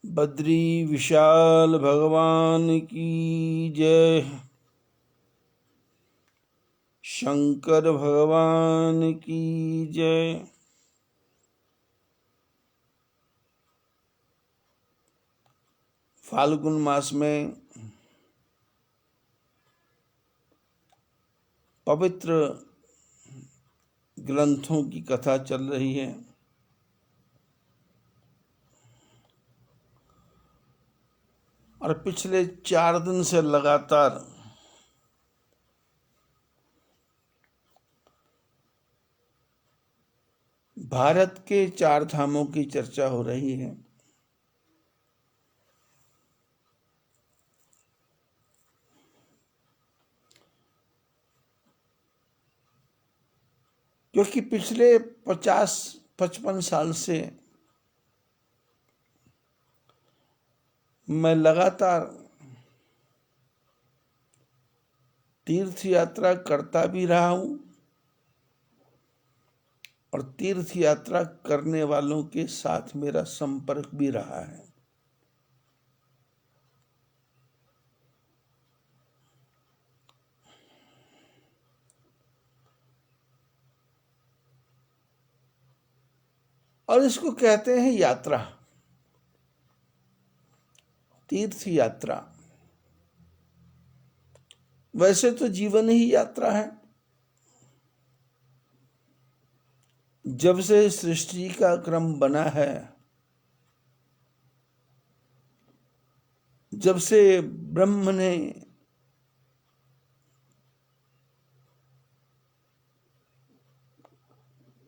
बद्री विशाल भगवान की जय। शंकर भगवान की जय। फाल्गुन मास में पवित्र ग्रंथों की कथा चल रही है। और पिछले 4 दिन से लगातार भारत के 4 धामों की चर्चा हो रही है। क्योंकि पिछले 50-55 साल से मैं लगातार तीर्थ यात्रा करता भी रहा हूं और तीर्थ यात्रा करने वालों के साथ मेरा संपर्क भी रहा है। और इसको कहते हैं यात्रा, तीर्थ यात्रा। वैसे तो जीवन ही यात्रा है। जब से सृष्टि का क्रम बना है, जब से ब्रह्म ने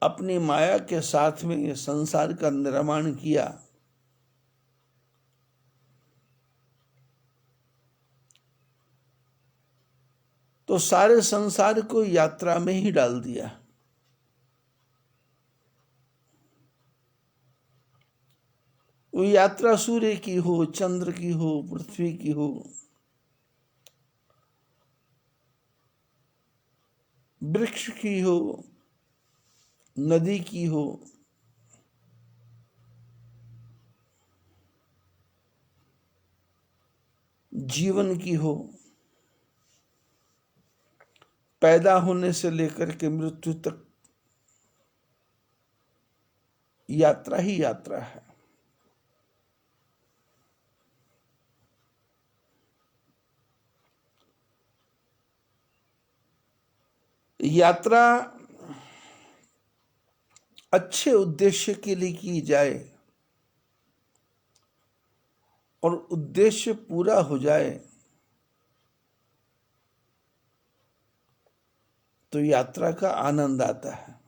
अपनी माया के साथ में संसार का निर्माण किया, तो सारे संसार को यात्रा में ही डाल दिया। वो यात्रा सूर्य की हो, चंद्र की हो, पृथ्वी की हो, वृक्ष की हो, नदी की हो, जीवन की हो, पैदा होने से लेकर के मृत्यु तक यात्रा ही यात्रा है। यात्रा अच्छे उद्देश्य के लिए की जाए और उद्देश्य पूरा हो जाए तो यात्रा का आनंद आता है।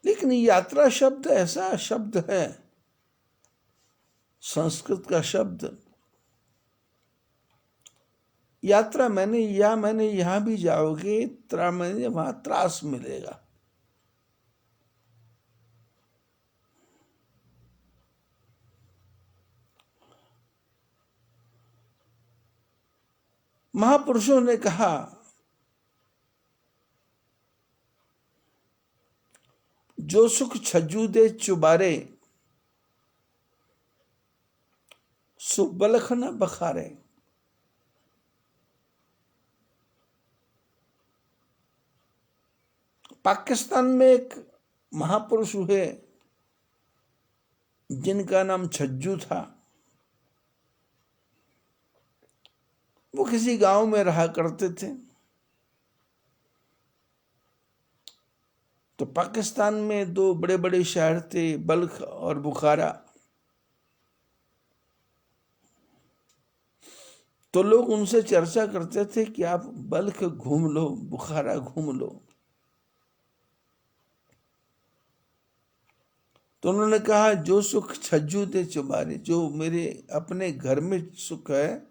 लेकिन यात्रा शब्द ऐसा शब्द है, संस्कृत का शब्द। यात्रा मैंने यहां भी जाओगे, मैंने वहां त्रास मिलेगा। महापुरुषों ने कहा, जो सुख छज्जू दे चुबारे, सो बलख न बखारे। पाकिस्तान में एक महापुरुष हुए जिनका नाम छज्जू था। वो किसी गांव में रहा करते थे। तो पाकिस्तान में 2 बड़े बड़े शहर थे, बल्ख और बुखारा। तो लोग उनसे चर्चा करते थे कि आप बल्ख घूम लो, बुखारा घूम लो। तो उन्होंने कहा, जो सुख छज्जू दे चुबारे, जो मेरे अपने घर में सुख है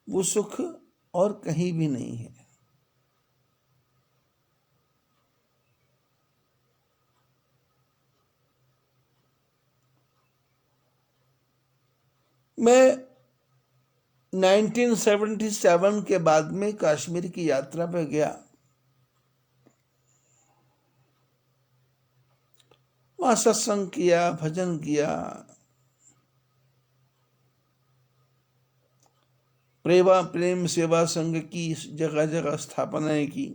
वो सुख और कहीं भी नहीं है। मैं 1977 के बाद में कश्मीर की यात्रा पर गया। वहां सत्संग किया, भजन किया, प्रेम सेवा संघ की जगह जगह स्थापनाएं की।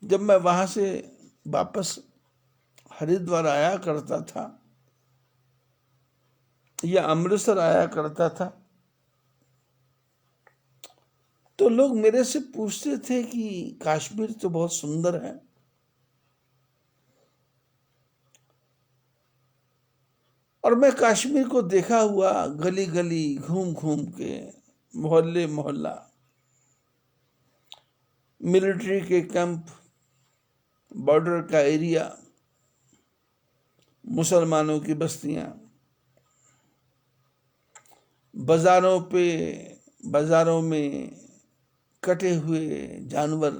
जब मैं वहां से वापस हरिद्वार आया करता था या अमृतसर आया करता था, तो लोग मेरे से पूछते थे कि कश्मीर तो बहुत सुंदर है। और मैं कश्मीर को देखा हुआ, गली गली घूम घूम के, मोहल्ले मोहल्ला, मिलिट्री के कैंप, बॉर्डर का एरिया, मुसलमानों की बस्तियां, बाजारों में कटे हुए जानवर,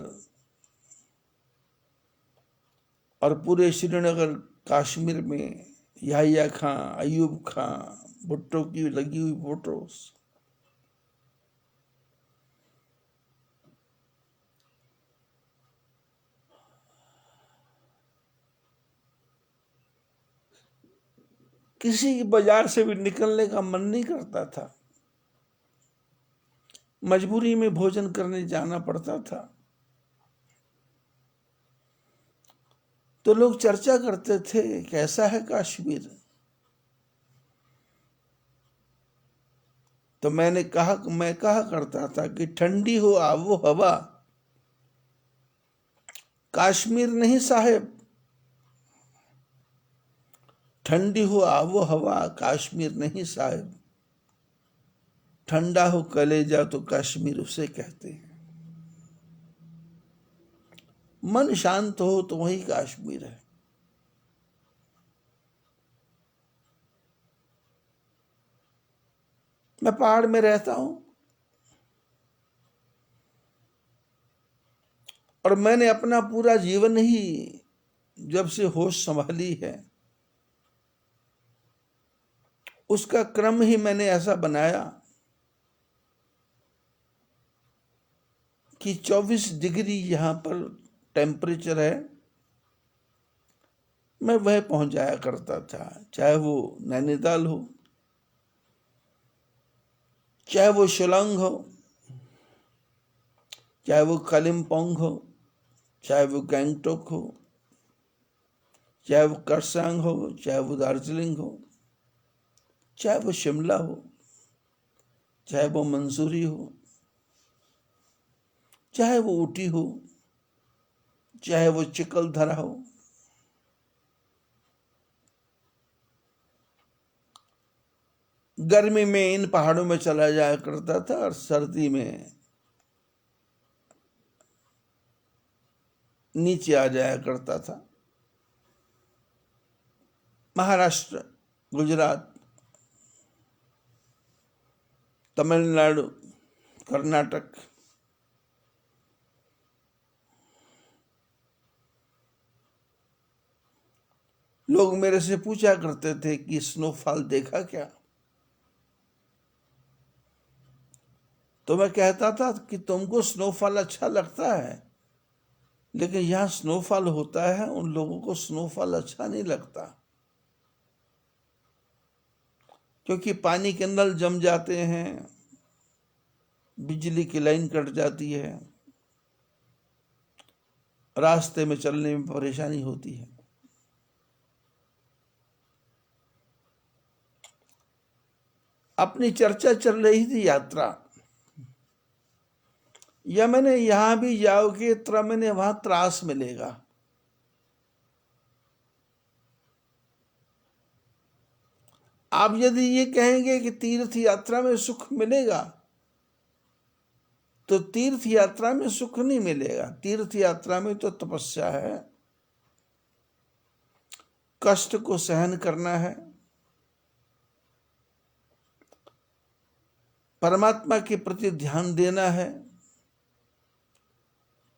और पूरे श्रीनगर कश्मीर में याहिया खां, अयूब खां, भुट्टो की लगी हुई फोटोस, किसी बाजार से भी निकलने का मन नहीं करता था, मजबूरी में भोजन करने जाना पड़ता था। तो लोग चर्चा करते थे कैसा है कश्मीर। तो मैं कहा करता था कि ठंडी हो आबो हवा, कश्मीर नहीं साहेब, ठंडी हो आबो हवा, कश्मीर नहीं साहेब, ठंडा हो कलेजा तो कश्मीर उसे कहते हैं। मन शांत हो तो वही कश्मीर है। मैं पहाड़ में रहता हूं और मैंने अपना पूरा जीवन ही जब से होश संभाली है, उसका क्रम ही मैंने ऐसा बनाया कि 24 डिग्री यहां पर टेम्परेचर है, मैं वह पहुंच जाया करता था। चाहे वो नैनीताल हो, चाहे वो शिलांग हो, चाहे वो कालिम्पोंग हो, चाहे वो गैंगटोक हो, चाहे वो करसांग हो, चाहे वो दार्जिलिंग हो, चाहे वो शिमला हो, चाहे वो मंसूरी हो, चाहे वो ऊटी हो, चाहे वो चिकलधरा हो, गर्मी में इन पहाड़ों में चला जाया करता था और सर्दी में नीचे आ जाया करता था। महाराष्ट्र, गुजरात, तमिलनाडु, कर्नाटक, लोग मेरे से पूछा करते थे कि स्नोफॉल देखा क्या। तो मैं कहता था कि तुमको स्नोफॉल अच्छा लगता है, लेकिन यहां स्नोफॉल होता है, उन लोगों को स्नोफॉल अच्छा नहीं लगता, क्योंकि पानी के नल जम जाते हैं, बिजली की लाइन कट जाती है, रास्ते में चलने में परेशानी होती है। अपनी चर्चा चल रही थी यात्रा, या मैंने यहां भी जाओगे तो मैंने वहां त्रास मिलेगा। आप यदि ये कहेंगे कि तीर्थ यात्रा में सुख मिलेगा, तो तीर्थ यात्रा में सुख नहीं मिलेगा। तीर्थ यात्रा में तो तपस्या है, कष्ट को सहन करना है, परमात्मा के प्रति ध्यान देना है,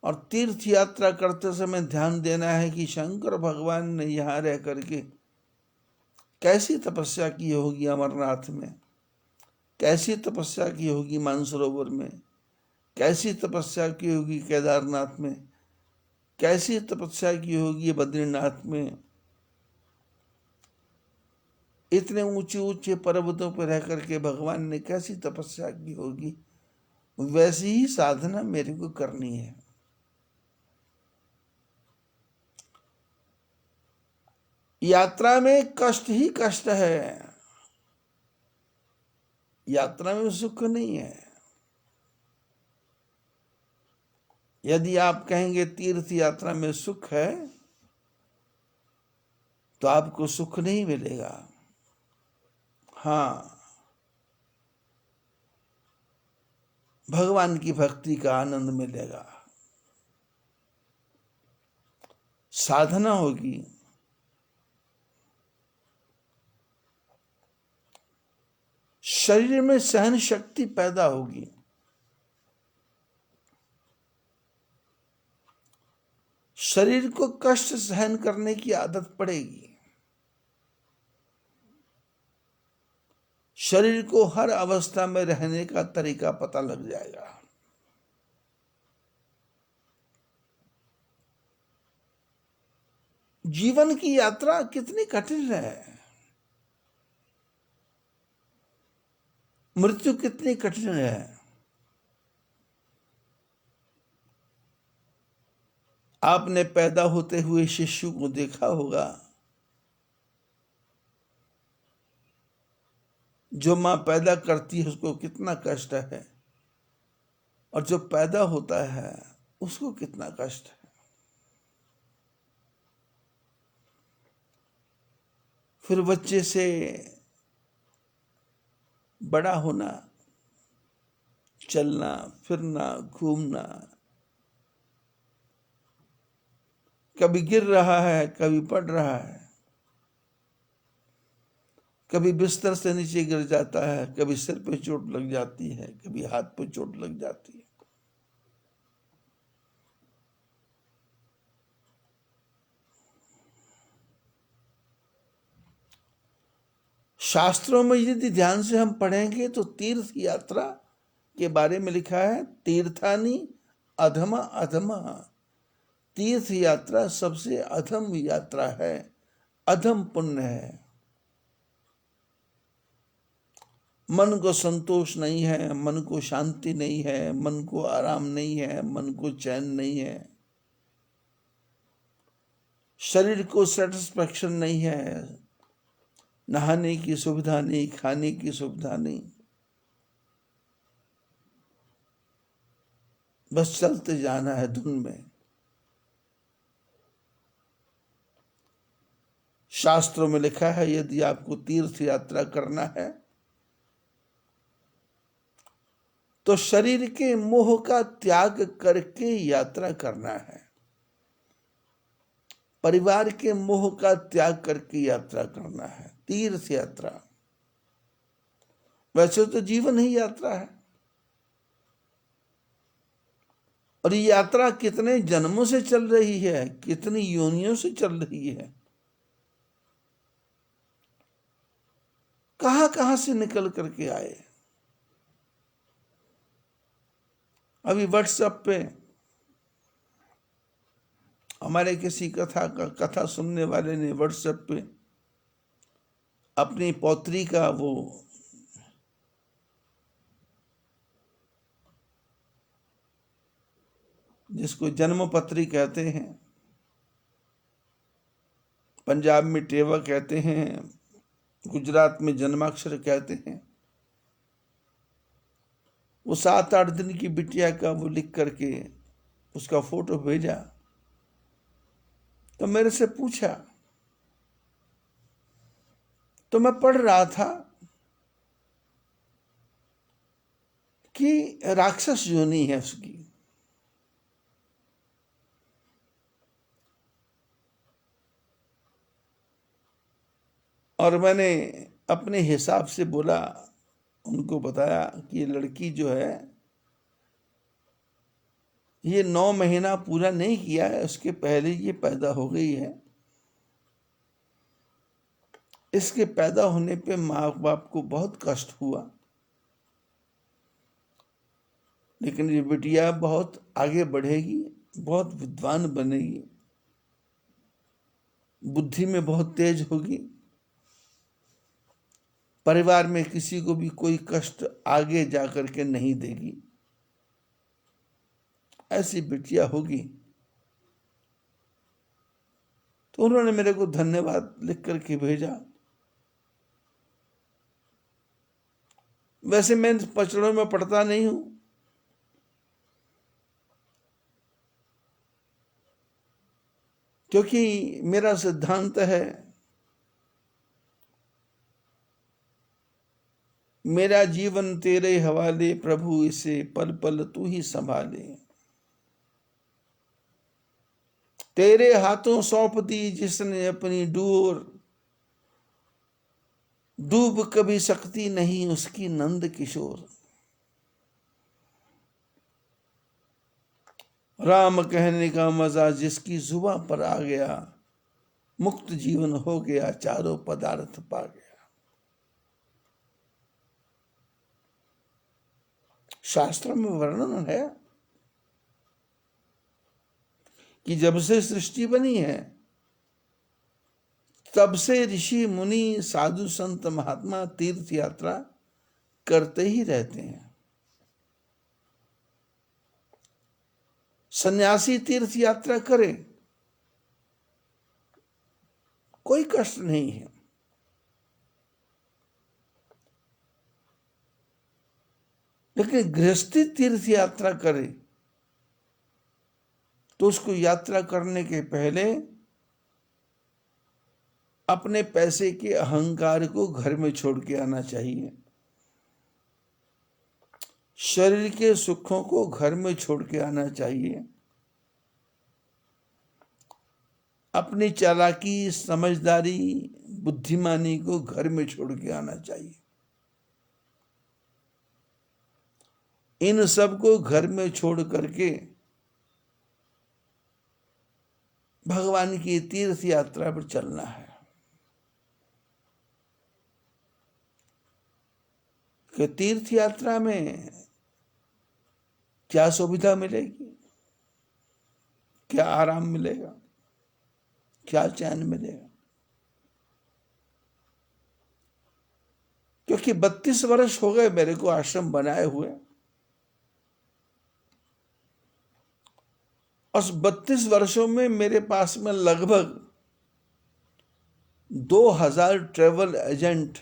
और तीर्थ यात्रा करते समय ध्यान देना है कि शंकर भगवान ने यहां रह करके कैसी तपस्या की होगी अमरनाथ में, कैसी तपस्या की होगी मानसरोवर में, कैसी तपस्या की होगी केदारनाथ में, कैसी तपस्या की होगी बद्रीनाथ में, इतने ऊंचे ऊंचे पर्वतों पर रह करके भगवान ने कैसी तपस्या की होगी, वैसी ही साधना मेरे को करनी है। यात्रा में कष्ट ही कष्ट है, यात्रा में सुख नहीं है। यदि आप कहेंगे तीर्थ यात्रा में सुख है, तो आपको सुख नहीं मिलेगा। हाँ, भगवान की भक्ति का आनंद मिलेगा, साधना होगी, शरीर में सहन शक्ति पैदा होगी, शरीर को कष्ट सहन करने की आदत पड़ेगी, शरीर को हर अवस्था में रहने का तरीका पता लग जाएगा। जीवन की यात्रा कितनी कठिन है, मृत्यु कितनी कठिन है। आपने पैदा होते हुए शिशु को देखा होगा, जो मां पैदा करती है उसको कितना कष्ट है, और जो पैदा होता है उसको कितना कष्ट है। फिर बच्चे से बड़ा होना, चलना फिरना घूमना, कभी गिर रहा है, कभी पड़ रहा है, कभी बिस्तर से नीचे गिर जाता है, कभी सिर पे चोट लग जाती है, कभी हाथ पे चोट लग जाती है। शास्त्रों में यदि ध्यान से हम पढ़ेंगे तो तीर्थ यात्रा के बारे में लिखा है, तीर्थानी अधमा अधमा, तीर्थ यात्रा सबसे अधम यात्रा है, अधम पुण्य है। मन को संतोष नहीं है, मन को शांति नहीं है, मन को आराम नहीं है, मन को चैन नहीं है, शरीर को सेटिस्फैक्शन नहीं है, नहाने की सुविधा नहीं, खाने की सुविधा नहीं, बस चलते जाना है धुन में। शास्त्रों में लिखा है, यदि आपको तीर्थ यात्रा करना है तो शरीर के मोह का त्याग करके यात्रा करना है, परिवार के मोह का त्याग करके यात्रा करना है। तीर्थ यात्रा, वैसे तो जीवन ही यात्रा है, और ये यात्रा कितने जन्मों से चल रही है, कितनी योनियों से चल रही है, कहां कहां से निकल करके आए। अभी व्हाट्सएप पे हमारे किसी कथा सुनने वाले ने व्हाट्सएप पे अपनी पौत्री का वो जिसको जन्म पत्री कहते हैं, पंजाब में टेवा कहते हैं, गुजरात में जन्माक्षर कहते हैं, वो 7-8 दिन की बिटिया का वो लिख करके उसका फोटो भेजा। तो मेरे से पूछा, तो मैं पढ़ रहा था कि राक्षस योनि है उसकी, और मैंने अपने हिसाब से बोला, उनको बताया कि ये लड़की जो है ये 9 महीना पूरा नहीं किया है, उसके पहले ये पैदा हो गई है। इसके पैदा होने पे माँ बाप को बहुत कष्ट हुआ, लेकिन ये बिटिया बहुत आगे बढ़ेगी, बहुत विद्वान बनेगी, बुद्धि में बहुत तेज होगी, परिवार में किसी को भी कोई कष्ट आगे जाकर के नहीं देगी, ऐसी बिटिया होगी। तो उन्होंने मेरे को धन्यवाद लिख करके भेजा। वैसे मैं पचड़ों में पढ़ता नहीं हूं, क्योंकि मेरा सिद्धांत है, मेरा जीवन तेरे हवाले, प्रभु इसे पल पल तू ही संभाले। तेरे हाथों सौंप दी जिसने अपनी डोर, डूब कभी सकती नहीं उसकी नंद किशोर। राम कहने का मजा जिसकी जुबां पर आ गया, मुक्त जीवन हो गया, चारों पदार्थ पा गया। शास्त्र में वर्णन है कि जब से सृष्टि बनी है तब से ऋषि मुनि साधु संत महात्मा तीर्थ यात्रा करते ही रहते हैं। सन्यासी तीर्थ यात्रा करे, कोई कष्ट नहीं है, लेकिन गृहस्थी तीर्थ यात्रा करे तो उसको यात्रा करने के पहले अपने पैसे के अहंकार को घर में छोड़ के आना चाहिए, शरीर के सुखों को घर में छोड़ के आना चाहिए, अपनी चालाकी, समझदारी, बुद्धिमानी को घर में छोड़ के आना चाहिए। इन सब को घर में छोड़ करके भगवान की तीर्थ यात्रा पर चलना है। कि तीर्थ यात्रा में क्या सुविधा मिलेगी, क्या आराम मिलेगा, क्या चैन मिलेगा। क्योंकि 32 वर्ष हो गए मेरे को आश्रम बनाए हुए, और 32 वर्षों में मेरे पास में लगभग 2000 ट्रैवल एजेंट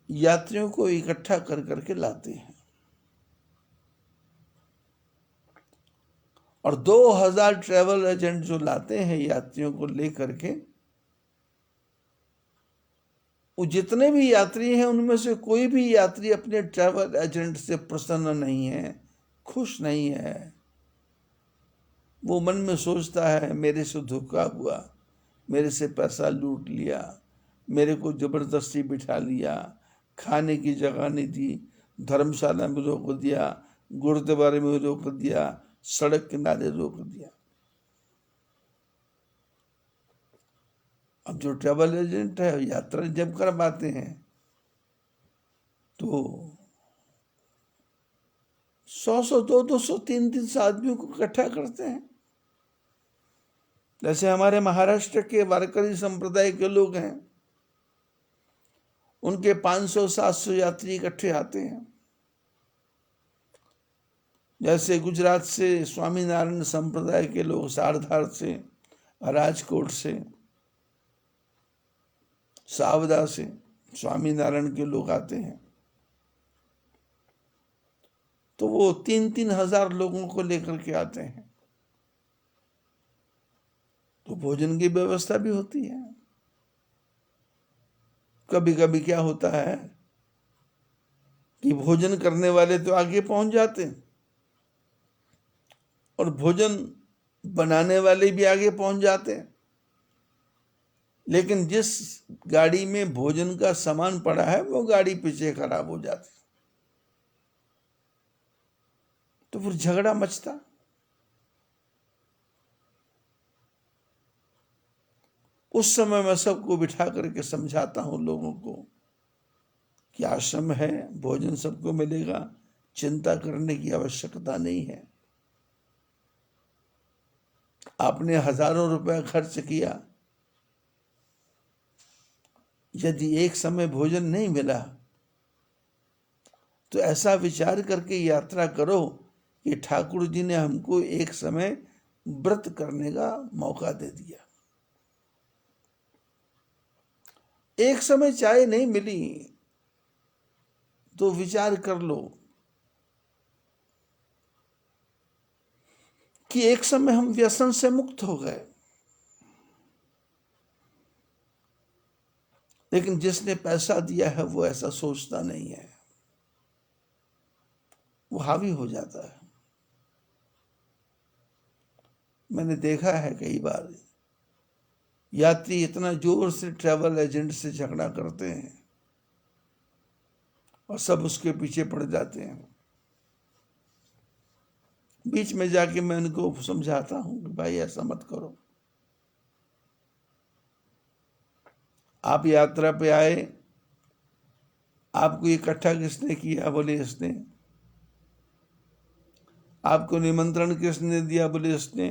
यात्रियों को इकट्ठा कर करके लाते हैं, और 2000 ट्रैवल एजेंट जो लाते हैं यात्रियों को लेकर के, वो जितने भी यात्री हैं उनमें से कोई भी यात्री अपने ट्रैवल एजेंट से प्रसन्न नहीं है, खुश नहीं है। वो मन में सोचता है मेरे से धोखा हुआ, मेरे से पैसा लूट लिया, मेरे को जबरदस्ती बिठा लिया, खाने की जगह नहीं दी, धर्मशाला में रोक दिया, गुरुद्वारे में रोक दिया, सड़क किनारे रोक दिया। अब जो ट्रैवल एजेंट है यात्रा जब करवाते हैं तो 100 200 300 आदमियों को इकट्ठा करते हैं। जैसे हमारे महाराष्ट्र के वारकरी संप्रदाय के लोग हैं, उनके 500-700 यात्री इकट्ठे आते हैं। जैसे गुजरात से स्वामीनारायण संप्रदाय के लोग, सारधार से, राजकोट से, सावदा से स्वामीनारायण के लोग आते हैं, तो वो 3-3 हजार लोगों को लेकर के आते हैं। तो भोजन की व्यवस्था भी होती है। कभी कभी क्या होता है कि भोजन करने वाले तो आगे पहुंच जाते हैं और भोजन बनाने वाले भी आगे पहुंच जाते हैं, लेकिन जिस गाड़ी में भोजन का सामान पड़ा है वो गाड़ी पीछे खराब हो जाती, तो फिर झगड़ा मचता। उस समय मैं सबको बिठा करके समझाता हूं लोगों को कि आश्रम है, भोजन सबको मिलेगा, चिंता करने की आवश्यकता नहीं है। आपने हजारों रुपया खर्च किया, यदि एक समय भोजन नहीं मिला तो ऐसा विचार करके यात्रा करो कि ठाकुर जी ने हमको एक समय व्रत करने का मौका दे दिया। एक समय चाय नहीं मिली तो विचार कर लो कि एक समय हम व्यसन से मुक्त हो गए। लेकिन जिसने पैसा दिया है वो ऐसा सोचता नहीं है, वो हावी हो जाता है। मैंने देखा है कई बार यात्री इतना जोर से ट्रैवल एजेंट से झगड़ा करते हैं और सब उसके पीछे पड़ जाते हैं। बीच में जाके मैं उनको समझाता हूं कि भाई ऐसा मत करो। आप यात्रा पे आए, आपको इकट्ठा किसने किया? बोले इसने। आपको निमंत्रण किसने दिया? बोले इसने।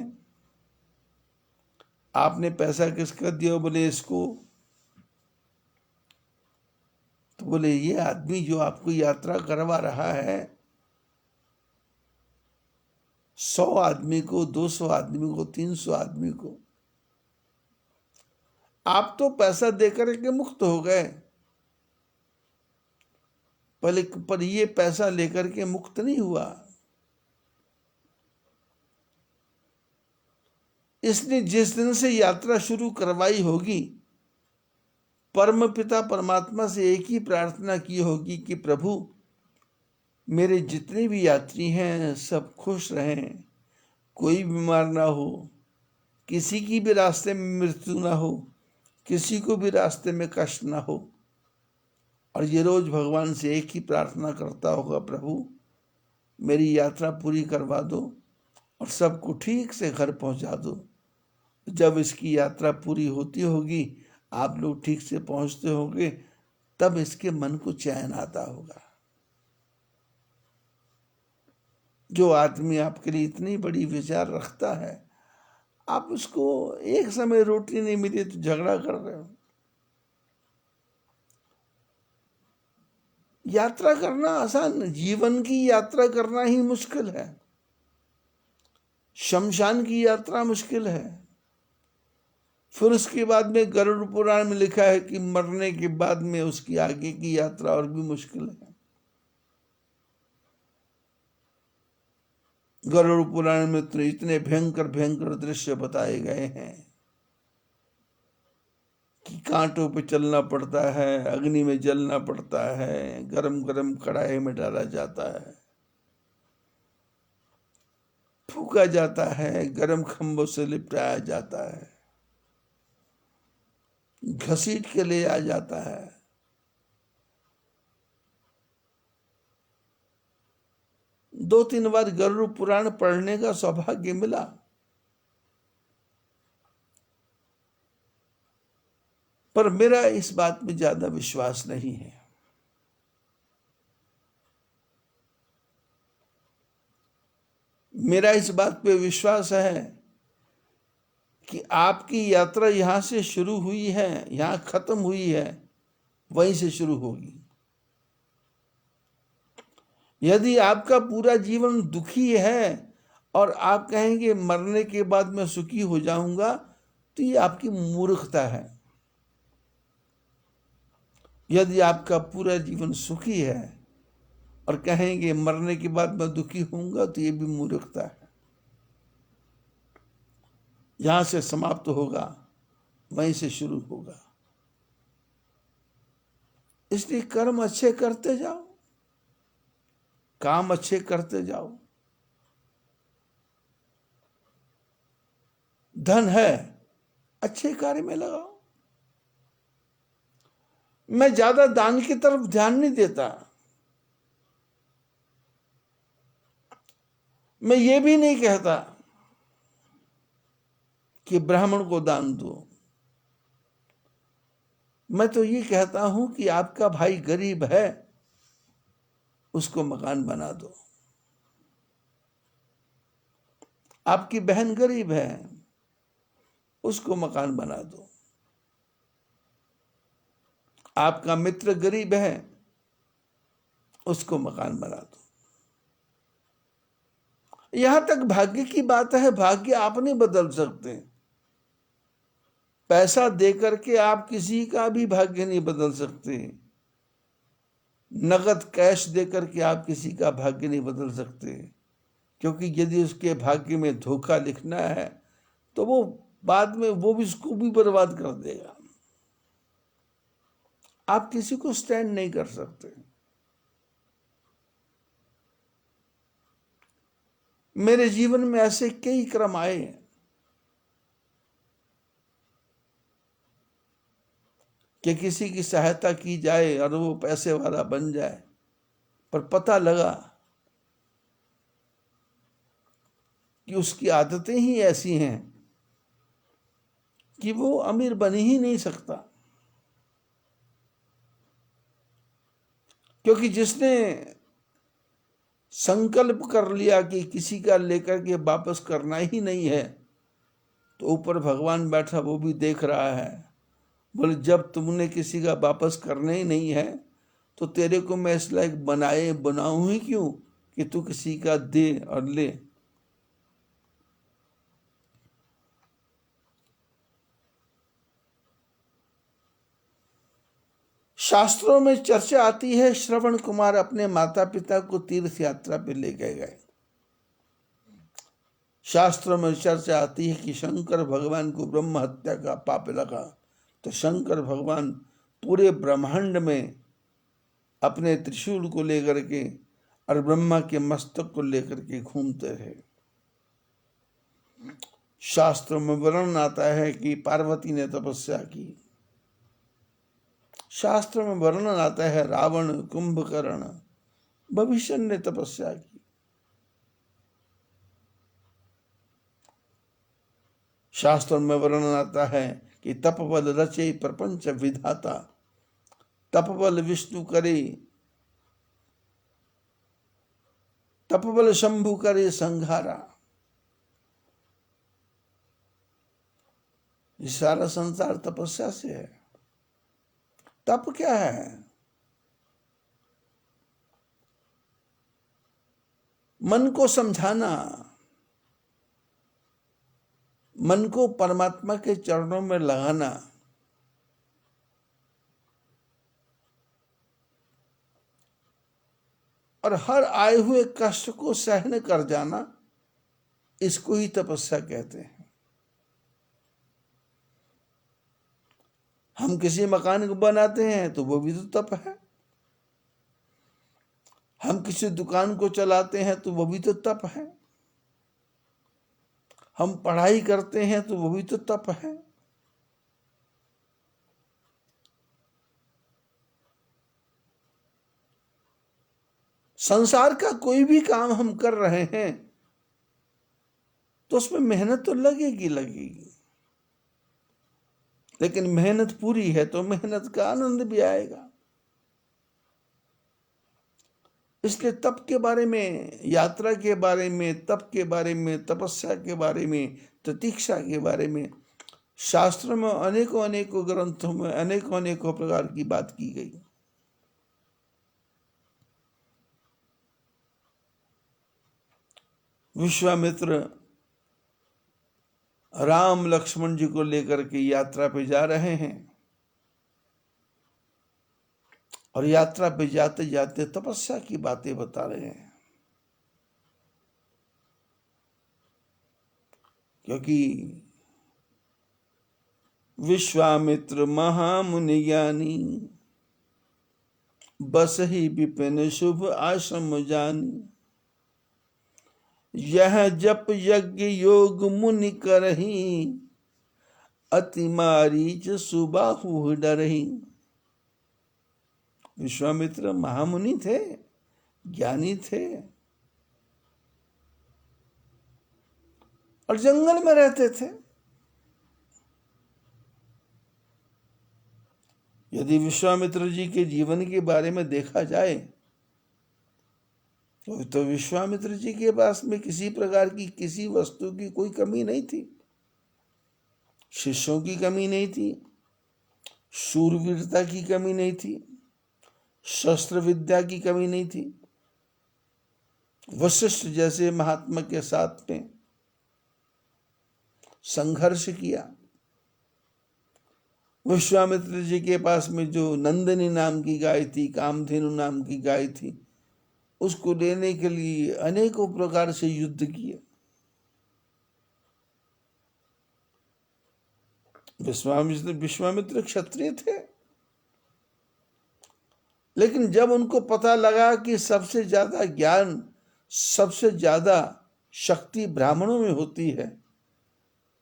आपने पैसा किसका दिया? बोले इसको। तो बोले ये आदमी जो आपको यात्रा करवा रहा है 100 आदमी को, 200 आदमी को, 300 आदमी को, आप तो पैसा देकर के मुक्त हो गए, पर ये पैसा लेकर के मुक्त नहीं हुआ। इसने जिस दिन से यात्रा शुरू करवाई होगी परम पिता परमात्मा से एक ही प्रार्थना की होगी कि प्रभु मेरे जितने भी यात्री हैं सब खुश रहें, कोई बीमार ना हो, किसी की भी रास्ते में मृत्यु ना हो, किसी को भी रास्ते में कष्ट ना हो। और ये रोज भगवान से एक ही प्रार्थना करता होगा, प्रभु मेरी यात्रा पूरी करवा दो और सबको ठीक से घर पहुंचा दो। जब इसकी यात्रा पूरी होती होगी, आप लोग ठीक से पहुंचते होंगे, तब इसके मन को चैन आता होगा। जो आदमी आपके लिए इतनी बड़ी विचार रखता है, आप उसको एक समय रोटी नहीं मिली तो झगड़ा कर रहे हो। यात्रा करना आसान, जीवन की यात्रा करना ही मुश्किल है। शमशान की यात्रा मुश्किल है। फिर उसके बाद में गरुड़ पुराण में लिखा है कि मरने के बाद में उसकी आगे की यात्रा और भी मुश्किल है। गरुड़ पुराण में तो इतने भयंकर भयंकर दृश्य बताए गए हैं कि कांटों पे चलना पड़ता है, अग्नि में जलना पड़ता है, गरम गरम कढ़ाई में डाला जाता है, फूका जाता है, गरम खंभों से लिपटाया जाता है, घसीट के ले आ जाता है। दो तीन बार गरुड़ पुराण पढ़ने का सौभाग्य मिला। पर मेरा इस बात में ज्यादा विश्वास नहीं है। मेरा इस बात पे विश्वास है कि आपकी यात्रा यहां से शुरू हुई है, यहां खत्म हुई है, वहीं से शुरू होगी। यदि आपका पूरा जीवन दुखी है और आप कहेंगे मरने के बाद मैं सुखी हो जाऊंगा, तो ये आपकी मूर्खता है। यदि आपका पूरा जीवन सुखी है और कहेंगे मरने के बाद मैं दुखी होऊंगा, तो ये भी मूर्खता है। यहां से समाप्त होगा, वहीं से शुरू होगा। इसलिए कर्म अच्छे करते जाओ, काम अच्छे करते जाओ। धन है, अच्छे कार्य में लगाओ। मैं ज्यादा दान की तरफ ध्यान नहीं देता। मैं ये भी नहीं कहता कि ब्राह्मण को दान दो। मैं तो ये कहता हूं कि आपका भाई गरीब है, उसको मकान बना दो। आपकी बहन गरीब है, उसको मकान बना दो। आपका मित्र गरीब है, उसको मकान बना दो। यहां तक भाग्य की बात है, भाग्य आप नहीं बदल सकते। पैसा देकर के आप किसी का भी भाग्य नहीं बदल सकते। नगद कैश देकर के आप किसी का भाग्य नहीं बदल सकते, क्योंकि यदि उसके भाग्य में धोखा लिखना है तो वो बाद में वो भी उसको भी बर्बाद कर देगा। आप किसी को स्टैंड नहीं कर सकते। मेरे जीवन में ऐसे कई क्रम आए हैं कि किसी की सहायता की जाए और वो पैसे वाला बन जाए, पर पता लगा कि उसकी आदतें ही ऐसी हैं कि वो अमीर बन ही नहीं सकता। क्योंकि जिसने संकल्प कर लिया कि किसी का लेकर के वापस करना ही नहीं है, तो ऊपर भगवान बैठा वो भी देख रहा है। बोले जब तुमने किसी का वापस करना ही नहीं है तो तेरे को मैं इस लायक बनाऊं ही क्यों कि तू किसी का दे और ले। शास्त्रों में चर्चा आती है, श्रवण कुमार अपने माता पिता को तीर्थ यात्रा पे लेके गए। शास्त्रों में चर्चा आती है कि शंकर भगवान को ब्रह्म हत्या का पाप लगा, तो शंकर भगवान पूरे ब्रह्मांड में अपने त्रिशूल को लेकर के और ब्रह्मा के मस्तक को लेकर के घूमते रहे। शास्त्रों में वर्णन आता है कि पार्वती ने तपस्या की। शास्त्र में वर्णन आता है रावण, कुंभकर्ण, भविष्य ने तपस्या की। शास्त्रों में वर्णन आता है कि तपबल रचे प्रपंच विधाता, तपबल विष्णु करे, तपबल शंभु करे संहारा। ये सारा संसार तपस्या से है। तप क्या है? मन को समझाना, मन को परमात्मा के चरणों में लगाना, और हर आए हुए कष्ट को सहन कर जाना, इसको ही तपस्या कहते हैं। हम किसी मकान को बनाते हैं तो वो भी तो तप है। हम किसी दुकान को चलाते हैं तो वो भी तो तप है। हम पढ़ाई करते हैं तो वो भी तो तप है। संसार का कोई भी काम हम कर रहे हैं तो उसमें मेहनत तो लगेगी, लेकिन मेहनत पूरी है तो मेहनत का आनंद भी आएगा। इसलिए तप के बारे में, यात्रा के बारे में, तप के बारे में, तपस्या के बारे में, प्रतीक्षा के बारे में शास्त्र में अनेकों ग्रंथों में अनेकों प्रकार की बात की गई। विश्वामित्र राम लक्ष्मण जी को लेकर के यात्रा पे जा रहे हैं और यात्रा पे जाते जाते तपस्या की बातें बता रहे हैं। क्योंकि विश्वामित्र महामुनि ज्ञानी, बस ही विपिन शुभ आश्रम जानी। यह जप यज्ञ योग मुनि करही, अति मारीच सुबाहु डरही। विश्वामित्र महामुनि थे, ज्ञानी थे और जंगल में रहते थे। यदि विश्वामित्र जी के जीवन के बारे में देखा जाए तो विश्वामित्र जी के पास में किसी प्रकार की किसी वस्तु की कोई कमी नहीं थी। शिष्यों की कमी नहीं थी, शूरवीरता की कमी नहीं थी, शस्त्र विद्या की कमी नहीं थी। वशिष्ठ जैसे महात्मा के साथ में संघर्ष किया। विश्वामित्र जी के पास में जो नंदिनी नाम की गाय थी, कामधेनु नाम की गाय थी, उसको लेने के लिए अनेकों प्रकार से युद्ध किए। विश्वामित्र क्षत्रिय थे, लेकिन जब उनको पता लगा कि सबसे ज्यादा ज्ञान, सबसे ज्यादा शक्ति ब्राह्मणों में होती है,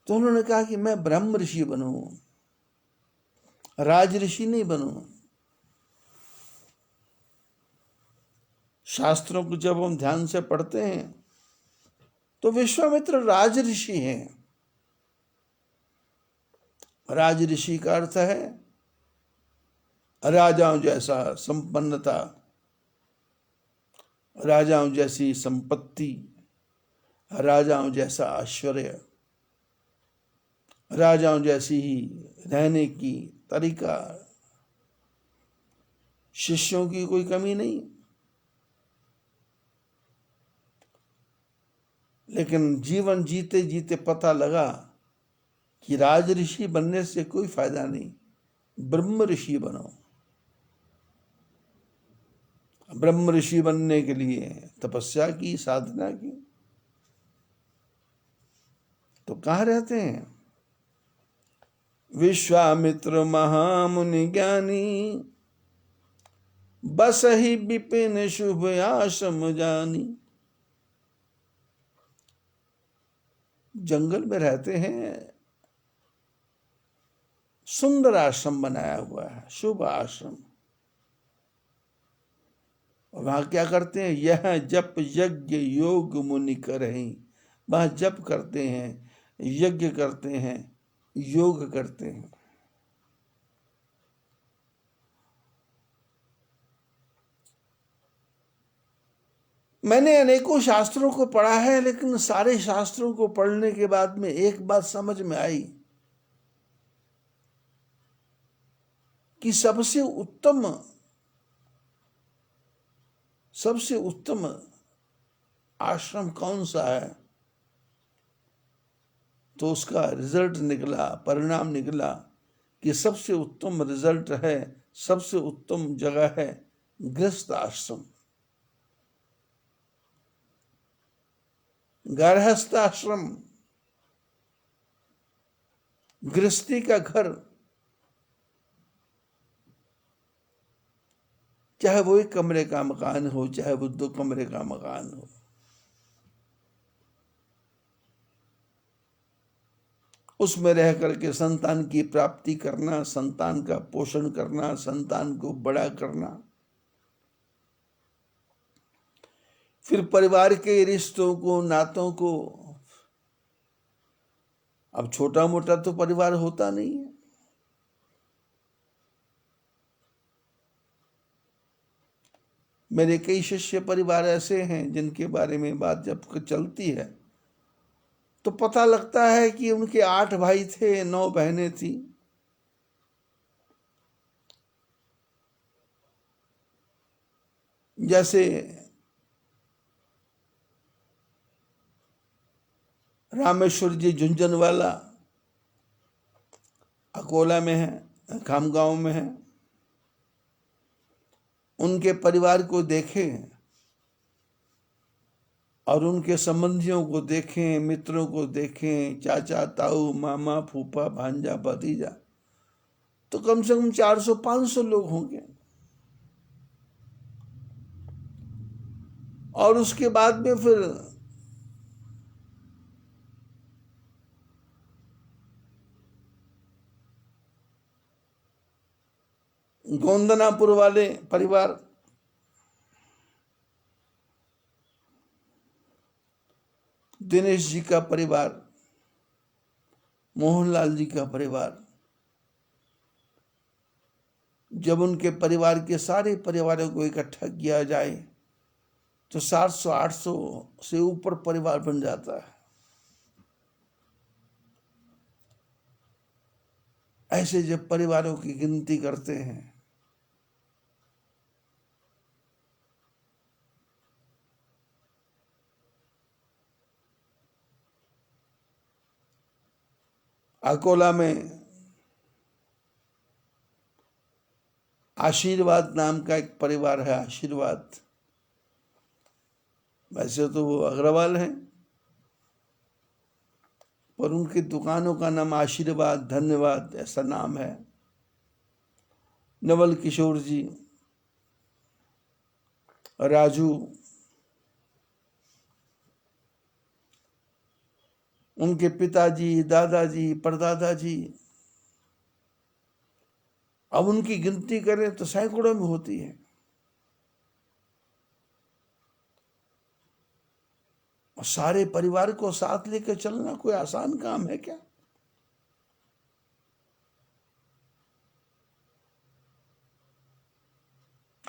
तो उन्होंने कहा कि मैं ब्रह्म ऋषि बनूं, राज ऋषि नहीं बनूं। शास्त्रों को जब हम ध्यान से पढ़ते हैं तो विश्वामित्र राज ऋषि हैं। राज ऋषि का अर्थ है राजाओं जैसा संपन्नता, राजाओं जैसी संपत्ति, राजाओं जैसा ऐश्वर्य, राजाओं जैसी ही रहने की तरीका। शिष्यों की कोई कमी नहीं, लेकिन जीवन जीते जीते पता लगा कि राज ऋषि बनने से कोई फायदा नहीं, ब्रह्म ऋषि बनो। ब्रह्म ऋषि बनने के लिए तपस्या की, साधना की। तो कहाँ रहते हैं? विश्वामित्र महामुनि ज्ञानी, बस ही विपिन शुभ आश्रम जानी। जंगल में रहते हैं, सुंदर आश्रम बनाया हुआ है, शुभ आश्रम। और वहां क्या करते हैं? यह जप यज्ञ योग मुनि करहि। वहां जप करते हैं, यज्ञ करते हैं, योग करते हैं। मैंने अनेकों शास्त्रों को पढ़ा है, लेकिन सारे शास्त्रों को पढ़ने के बाद में एक बात समझ में आई कि सबसे उत्तम आश्रम कौन सा है। तो उसका रिजल्ट निकला, परिणाम निकला कि सबसे उत्तम रिजल्ट है, सबसे उत्तम जगह है गृहस्थ आश्रम, गारहस्थ आश्रम, गृहस्थी का घर। चाहे वो 1 कमरे का मकान हो, चाहे वो 2 कमरे का मकान हो, उसमें रह करके संतान की प्राप्ति करना, संतान का पोषण करना, संतान को बड़ा करना, फिर परिवार के रिश्तों को, नातों को। अब छोटा मोटा तो परिवार होता नहीं है। मेरे कई शिष्य परिवार ऐसे हैं जिनके बारे में बात जब चलती है तो पता लगता है कि उनके 8 भाई थे, 9 बहनें थी। जैसे रामेश्वर जी झुंझुनवाला अकोला में है, खामगांव में है। उनके परिवार को देखें और उनके संबंधियों को देखें, मित्रों को देखें, चाचा, ताऊ, मामा, फूफा, भांजा, भतीजा, तो कम से कम 400-500 लोग होंगे। और उसके बाद में फिर गोंदनापुर वाले परिवार, दिनेश जी का परिवार, मोहनलाल जी का परिवार। जब उनके परिवार के सारे परिवारों को इकट्ठा किया जाए तो 700-800 से ऊपर परिवार बन जाता है। ऐसे जब परिवारों की गिनती करते हैं, अकोला में आशीर्वाद नाम का एक परिवार है। आशीर्वाद, वैसे तो वो अग्रवाल हैं, पर उनकी दुकानों का नाम आशीर्वाद, धन्यवाद ऐसा नाम है। नवल किशोर जी, राजू, उनके पिताजी, दादाजी, परदादाजी, अब उनकी गिनती करें तो सैकड़ों में होती है। और सारे परिवार को साथ लेकर चलना कोई आसान काम है क्या?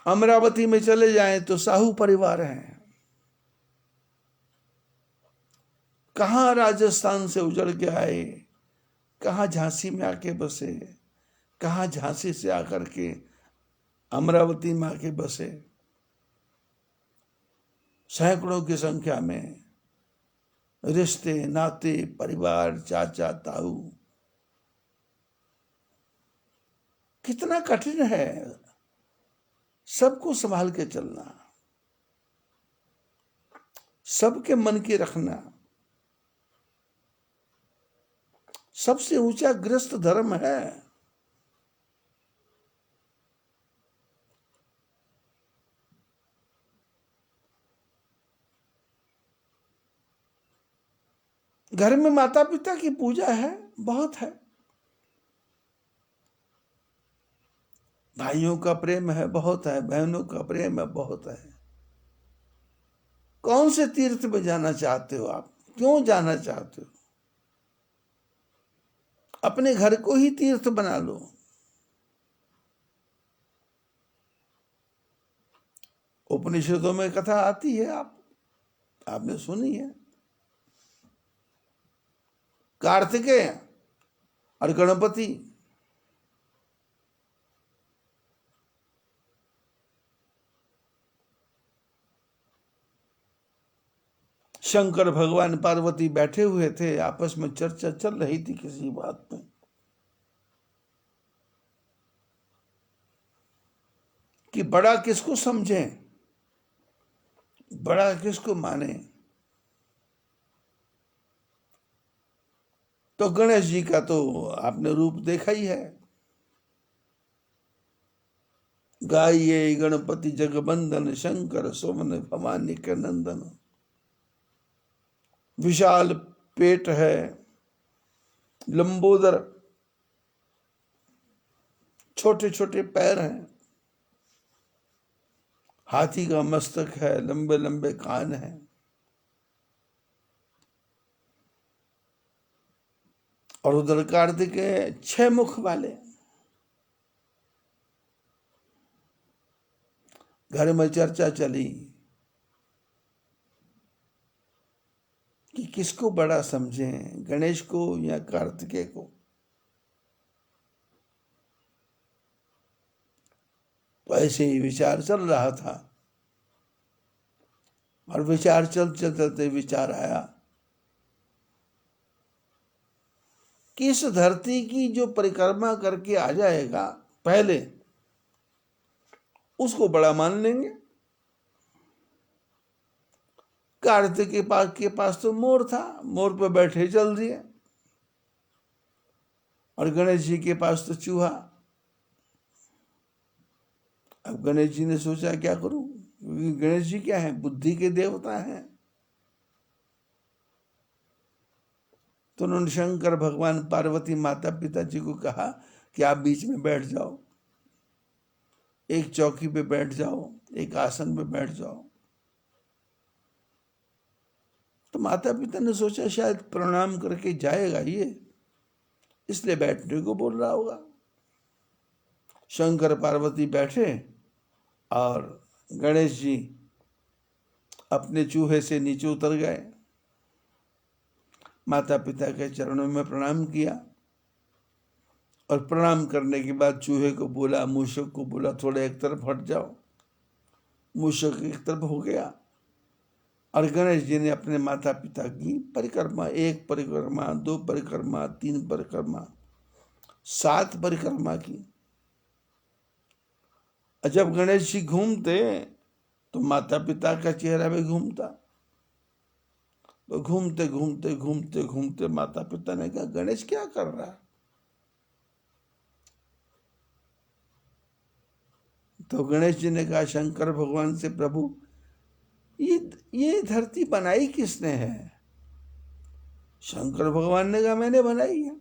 अमरावती में चले जाएं तो साहू परिवार है। कहाँ राजस्थान से उजड़ के आए, कहाँ झांसी में आके बसे, कहाँ झांसी से आकर के अमरावती में आके बसे। सैकड़ों की संख्या में रिश्ते, नाते, परिवार, चाचा, ताऊ, कितना कठिन है सबको संभाल के चलना, सबके मन की रखना। सबसे ऊंचा गृहस्थ धर्म है। घर में माता पिता की पूजा है, बहुत है। भाइयों का प्रेम है, बहुत है। बहनों का प्रेम है, बहुत है। कौन से तीर्थ में जाना चाहते हो आप? क्यों जाना चाहते हो? अपने घर को ही तीर्थ बना लो। उपनिषदों में कथा आती है, आपने सुनी है। कार्तिकेय और गणपति, शंकर भगवान पार्वती बैठे हुए थे, आपस में चर्चा चल रही थी किसी बात में कि बड़ा किसको समझें, बड़ा किसको माने। तो गणेश जी का तो आपने रूप देखा ही है। गाइए गणपति जगबंदन, शंकर सोमन भवानी के नंदन। विशाल पेट है, लंबोदर, छोटे छोटे पैर हैं, हाथी का मस्तक है, लंबे लंबे कान हैं। और उधर कार्तिकेय 6 मुख वाले। घर में चर्चा चली कि किसको बड़ा समझें, गणेश को या कार्तिकेय को। तो ऐसे ही विचार चल रहा था। और विचार चलते चलते विचार आया कि इस धरती की जो परिक्रमा करके आ जाएगा पहले, उसको बड़ा मान लेंगे। कार्तिक के पास तो मोर था, मोर पे बैठे चल दिए। और गणेश जी के पास तो चूहा। अब गणेश जी ने सोचा क्या करूं, क्योंकि गणेश जी क्या है, बुद्धि के देवता हैं। तो उन्होंने शंकर भगवान, पार्वती माता पिता जी को कहा कि आप बीच में बैठ जाओ, एक चौकी पे बैठ जाओ, एक आसन पे बैठ जाओ। तो माता पिता ने सोचा शायद प्रणाम करके जाएगा ये, इसलिए बैठने को बोल रहा होगा। शंकर पार्वती बैठे और गणेश जी अपने चूहे से नीचे उतर गए, माता पिता के चरणों में प्रणाम किया और प्रणाम करने के बाद चूहे को बोला, मूषक को बोला, थोड़ा एक तरफ हट जाओ। मूषक एक तरफ हो गया और गणेश जी ने अपने माता पिता की परिक्रमा, 1 परिक्रमा, 2 परिक्रमा, 3 परिक्रमा, 7 परिक्रमा की। जब गणेश जी घूमते तो माता पिता का चेहरा भी घूमता। तो घूमते घूमते घूमते घूमते माता पिता ने कहा, गणेश क्या कर रहा है? तो गणेश जी ने कहा शंकर भगवान से, प्रभु ये धरती बनाई किसने है? शंकर भगवान ने कहा, मैंने बनाई है।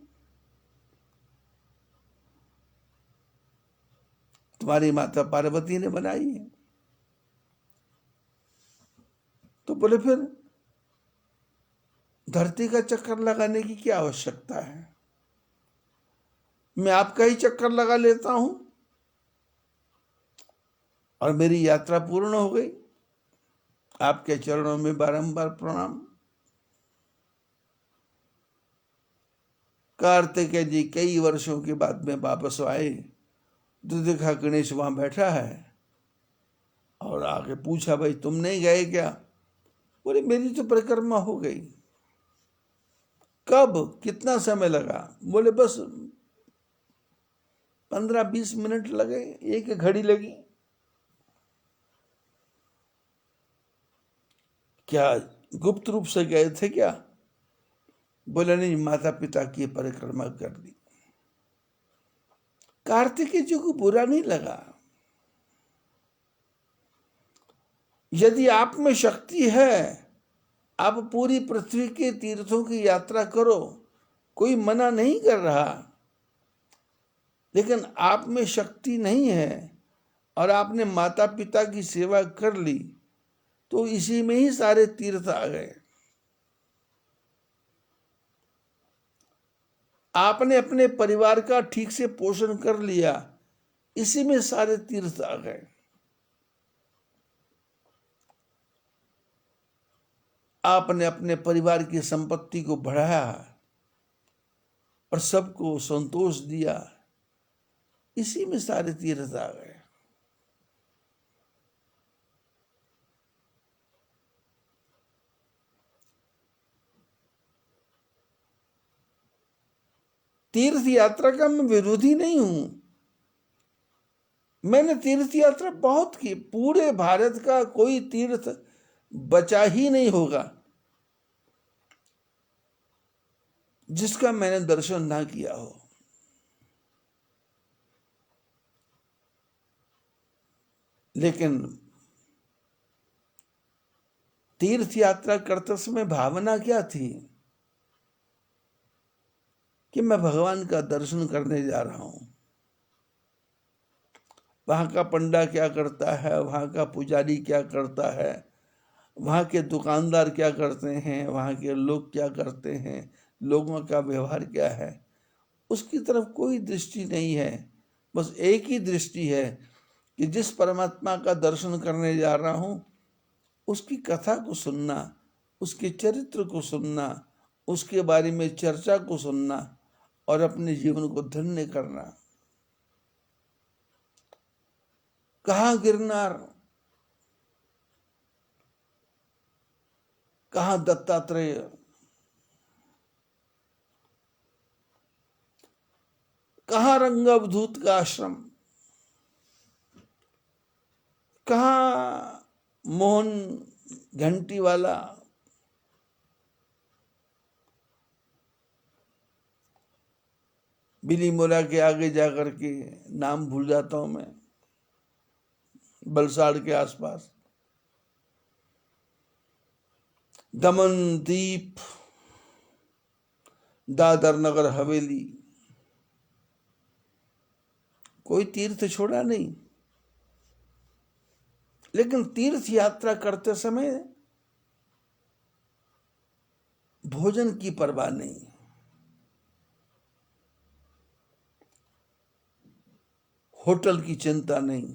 तुम्हारी माता पार्वती ने बनाई है। तो बोले फिर धरती का चक्कर लगाने की क्या आवश्यकता है? मैं आपका ही चक्कर लगा लेता हूं और मेरी यात्रा पूर्ण हो गई। आपके चरणों में बारंबार प्रणाम। कार्तिकेय जी कई वर्षों के बाद में वापस आए तो देखा गणेश वहां बैठा है और आगे पूछा, भाई तुम नहीं गए क्या? बोले मेरी तो परिक्रमा हो गई। कब, कितना समय लगा? बोले बस 15-20 मिनट लगे, 1 घड़ी लगी। क्या गुप्त रूप से गए थे क्या? बोले नहीं, माता पिता की परिक्रमा कर ली। कार्तिकेय जी को बुरा नहीं लगा। यदि आप में शक्ति है, आप पूरी पृथ्वी के तीर्थों की यात्रा करो, कोई मना नहीं कर रहा। लेकिन आप में शक्ति नहीं है और आपने माता पिता की सेवा कर ली, तो इसी में ही सारे तीर्थ आ गए। आपने अपने परिवार का ठीक से पोषण कर लिया, इसी में सारे तीर्थ आ गए। आपने अपने परिवार की संपत्ति को बढ़ाया और सबको संतोष दिया, इसी में सारे तीर्थ आ गए। तीर्थ यात्रा का मैं विरोधी नहीं हूं। मैंने तीर्थ यात्रा बहुत की। पूरे भारत का कोई तीर्थ बचा ही नहीं होगा जिसका मैंने दर्शन ना किया हो। लेकिन तीर्थ यात्रा करते समय भावना क्या थी कि मैं भगवान का दर्शन करने जा रहा हूं। वहां का पंडा क्या करता है, वहां का पुजारी क्या करता है, वहां के दुकानदार क्या करते हैं, वहां के लोग क्या करते हैं, लोगों का व्यवहार क्या है, उसकी तरफ कोई दृष्टि नहीं है। बस एक ही दृष्टि है कि जिस परमात्मा का दर्शन करने जा रहा हूं, उसकी कथा को सुनना, उसके चरित्र को सुनना, उसके बारे में चर्चा को सुनना और अपने जीवन को धन्य करना। कहाँ गिरनार, कहाँ दत्तात्रेय, कहाँ रंग अवधूत का आश्रम, कहाँ मोहन घंटी वाला, बिली मोला के आगे जाकर के नाम भूल जाता हूं मैं, बलसाड़ के आसपास, दमन दीप, दादर नगर हवेली, कोई तीर्थ छोड़ा नहीं। लेकिन तीर्थ यात्रा करते समय भोजन की परवाह नहीं, होटल की चिंता नहीं,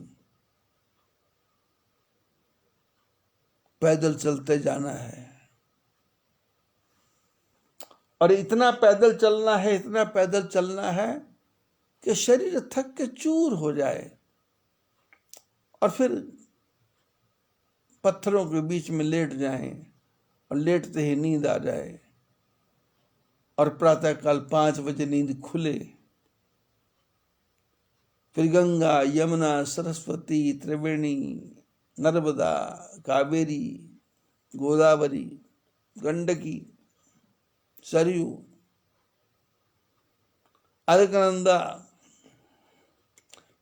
पैदल चलते जाना है। और इतना पैदल चलना है, इतना पैदल चलना है कि शरीर थक के चूर हो जाए और फिर पत्थरों के बीच में लेट जाएं और लेटते ही नींद आ जाए और प्रातःकाल 5 बजे नींद खुले। फिर गंगा, यमुना, सरस्वती, त्रिवेणी, नर्मदा, कावेरी, गोदावरी, गंडकी, सरयू, अलकनंदा,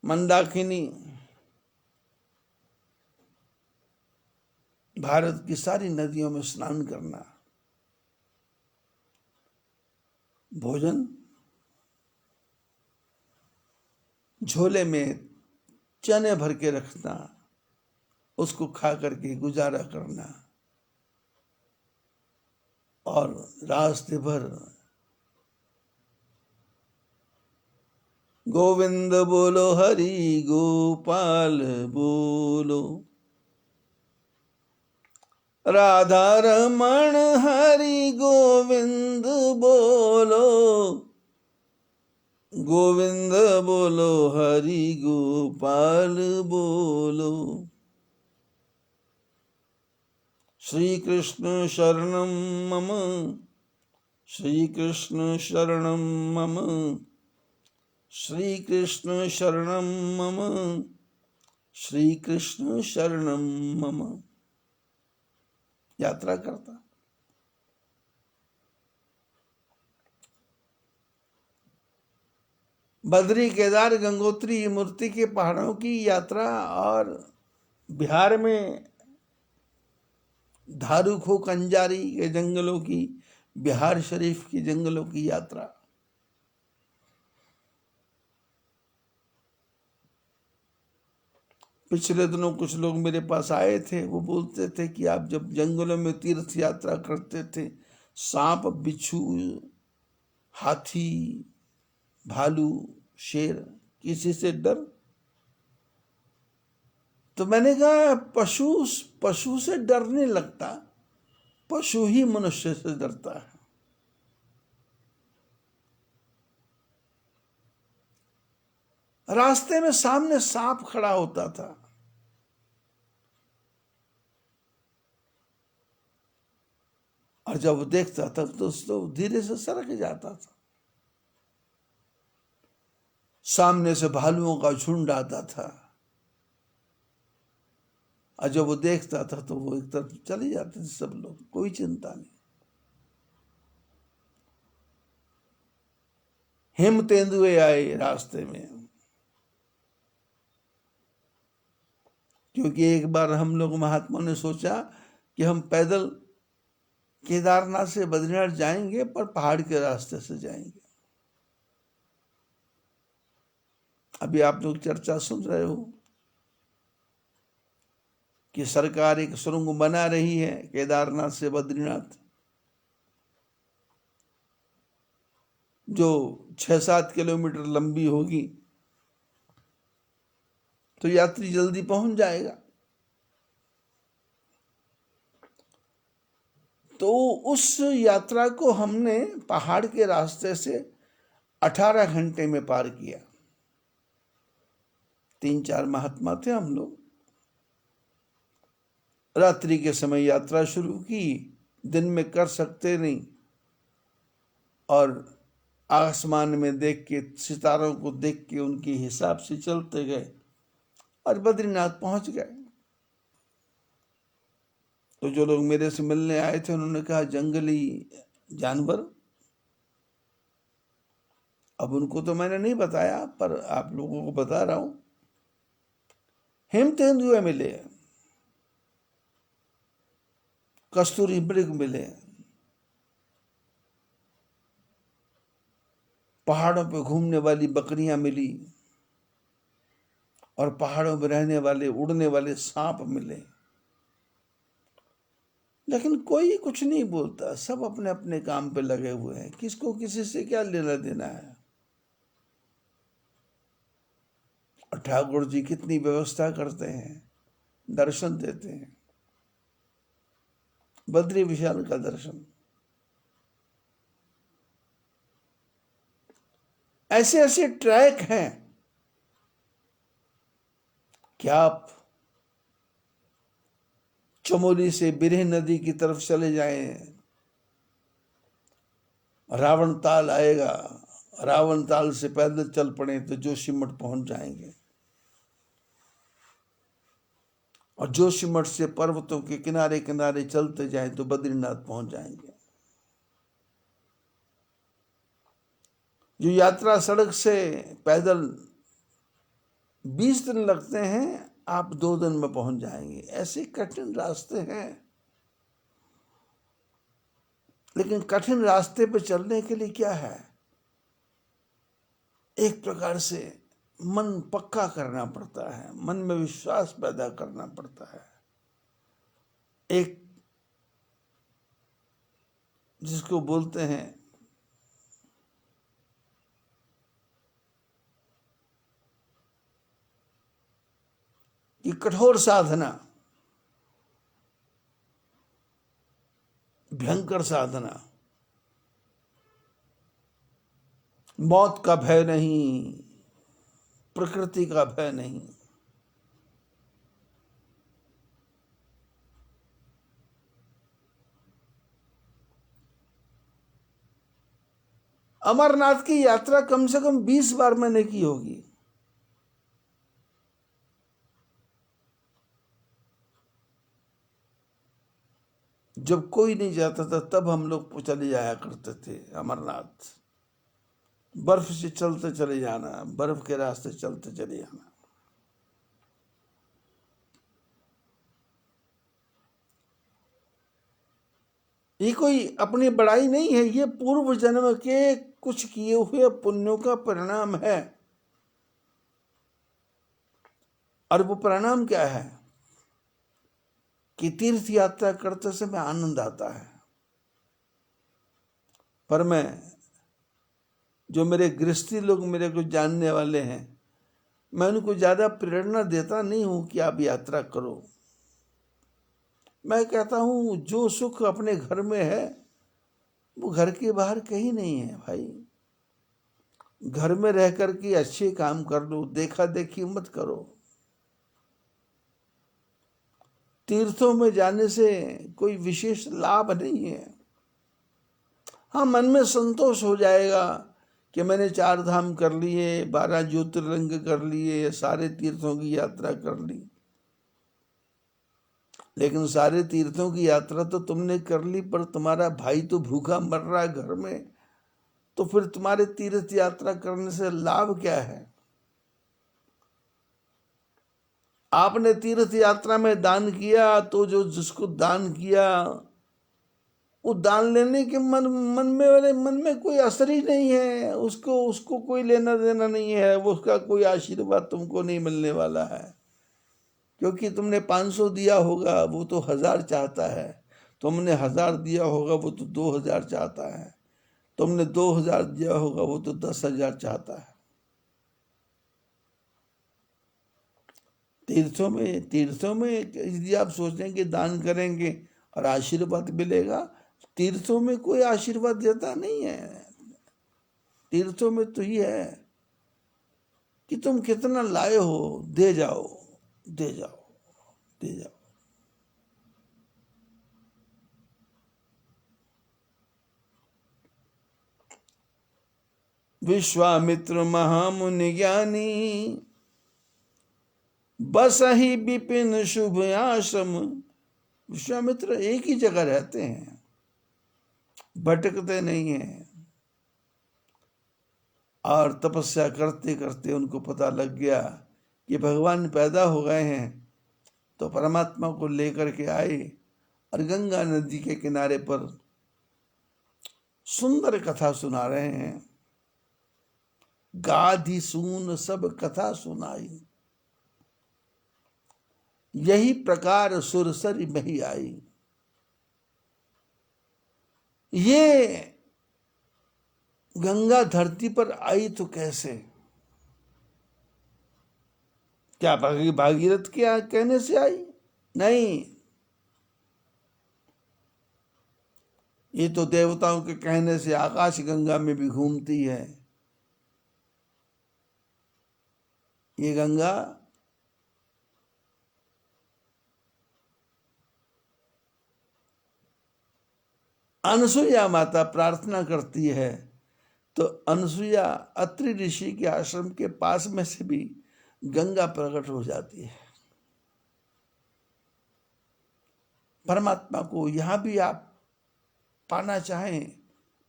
मंदाकिनी, भारत की सारी नदियों में स्नान करना, भोजन झोले में चने भर के रखना, उसको खा करके गुजारा करना और रास्ते भर गोविंद बोलो, हरि गोपाल बोलो, राधा रमण हरि गोविंद बोलो, गोविंद बोलो, हरि गोपाल बोलो। श्री कृष्ण शरणम मम, श्री कृष्ण शरणम मम, श्री कृष्ण शरणम मम, श्री कृष्ण शरणम मम। यात्रा करता। बद्री, केदार, गंगोत्री मूर्ति के पहाड़ों की यात्रा और बिहार में धारुखो कंजारी के जंगलों की, बिहार शरीफ की जंगलों की यात्रा। पिछले दिनों कुछ लोग मेरे पास आए थे, वो बोलते थे कि आप जब जंगलों में तीर्थ यात्रा करते थे, सांप, बिच्छू, हाथी, भालू, शेर, किसी से डर? तो मैंने कहा पशु से डर नहीं लगता, पशु ही मनुष्य से डरता है। रास्ते में सामने सांप खड़ा होता था, और जब वो देखता था तो धीरे से सरक जाता था। सामने से भालुओं का झुंड आता था, और जब वो देखता था तो वो एक तरफ चले जाते थे सब लोग, कोई चिंता नहीं। हिम तेंदुए आए रास्ते में, क्योंकि एक बार हम लोग महात्मा ने सोचा कि हम पैदल केदारनाथ से बद्रीनाथ जाएंगे, पर पहाड़ के रास्ते से जाएंगे। अभी आप लोग चर्चा सुन रहे हो कि सरकार एक सुरंग बना रही है केदारनाथ से बद्रीनाथ, जो 6-7 किलोमीटर लंबी होगी, तो यात्री जल्दी पहुंच जाएगा। तो उस यात्रा को हमने पहाड़ के रास्ते से 18 घंटे में पार किया। 3-4 महात्मा थे हम लोग। रात्रि के समय यात्रा शुरू की, दिन में कर सकते नहीं, और आसमान में देख के, सितारों को देख के उनके हिसाब से चलते गए और बद्रीनाथ पहुंच गए। तो जो लोग मेरे से मिलने आए थे उन्होंने कहा जंगली जानवर, अब उनको तो मैंने नहीं बताया, पर आप लोगों को बता रहा हूं। हिम तेंदुए मिले, कस्तूरी मृग मिले, पहाड़ों पे घूमने वाली बकरियां मिली, और पहाड़ों में रहने वाले उड़ने वाले सांप मिले। लेकिन कोई कुछ नहीं बोलता, सब अपने अपने काम पे लगे हुए हैं, किसको किसी से क्या लेना देना है। और ठाकुर जी कितनी व्यवस्था करते हैं, दर्शन देते हैं, बद्री विशाल का दर्शन। ऐसे ऐसे ट्रैक हैं कि आप चमोली से बिरह नदी की तरफ चले जाएं, रावण ताल आएगा, रावण ताल से पैदल चल पड़े तो जोशीमठ पहुंच जाएंगे, और जोशीमठ से पर्वतों के किनारे किनारे चलते जाएं तो बद्रीनाथ पहुंच जाएंगे। जो यात्रा सड़क से पैदल 20 दिन लगते हैं, आप 2 दिन में पहुंच जाएंगे। ऐसे कठिन रास्ते हैं, लेकिन कठिन रास्ते पर चलने के लिए क्या है, एक प्रकार से मन पक्का करना पड़ता है, मन में विश्वास पैदा करना पड़ता है। एक जिसको बोलते हैं कि कठोर साधना, भयंकर साधना, मौत का भय नहीं, प्रकृति का भय नहीं। अमरनाथ की यात्रा कम से कम 20 बार मैंने की होगी। जब कोई नहीं जाता था तब हम लोग चले जाया करते थे अमरनाथ। बर्फ से चलते चले जाना, बर्फ के रास्ते चलते चले जाना। ये कोई अपनी बड़ाई नहीं है, ये पूर्व जन्म के कुछ किए हुए पुण्यों का परिणाम है। और वो परिणाम क्या है कि तीर्थ यात्रा करते समय आनंद आता है। पर मैं, जो मेरे गृहस्थी लोग मेरे को जानने वाले हैं, मैं उनको ज्यादा प्रेरणा देता नहीं हूं कि आप यात्रा करो। मैं कहता हूं जो सुख अपने घर में है वो घर के बाहर कहीं नहीं है भाई। घर में रह कर के अच्छे काम कर लो, देखा देखी मत करो। तीर्थों में जाने से कोई विशेष लाभ नहीं है। हाँ, मन में संतोष हो जाएगा कि मैंने 4 धाम कर लिए, 12 ज्योतिर्लिंग कर लिए, सारे तीर्थों की यात्रा कर ली। लेकिन सारे तीर्थों की यात्रा तो तुमने कर ली, पर तुम्हारा भाई तो भूखा मर रहा है घर में, तो फिर तुम्हारे तीर्थ यात्रा करने से लाभ क्या है? आपने तीर्थ यात्रा में दान किया तो जो जिसको दान किया वो दान लेने के मन में कोई असर ही नहीं है, उसको कोई लेना देना नहीं है, वो उसका कोई आशीर्वाद तुमको नहीं मिलने वाला है। क्योंकि तुमने 500 दिया होगा, वो तो 1000 चाहता है। तुमने 1000 दिया होगा, वो तो 2000 चाहता है। तुमने 2000 दिया होगा, वो तो 10,000 चाहता है। तीर्थों में यदि आप सोचें कि दान करेंगे और आशीर्वाद मिलेगा, तीर्थों में कोई आशीर्वाद देता नहीं है। तीर्थों में तो ही है कि तुम कितना लाए हो, दे जाओ, दे जाओ, दे जाओ। विश्वामित्र महामुनि ज्ञानी, बस ही विपिन शुभ आश्रम। विश्वामित्र एक ही जगह रहते हैं, भटकते नहीं हैं। और तपस्या करते करते उनको पता लग गया कि भगवान पैदा हो गए हैं, तो परमात्मा को लेकर के आए और गंगा नदी के किनारे पर सुंदर कथा सुना रहे हैं। गाधी सून सब कथा सुनाई, यही प्रकार सुरसरी में ही आई। ये गंगा धरती पर आई तो कैसे? क्या भागीरथ के कहने से आई? नहीं, ये तो देवताओं के कहने से आकाश गंगा में भी घूमती है। ये गंगा अनसुईया माता प्रार्थना करती है तो अनसुईया अत्रि ऋषि के आश्रम के पास में से भी गंगा प्रकट हो जाती है। परमात्मा को यहां भी आप पाना चाहें,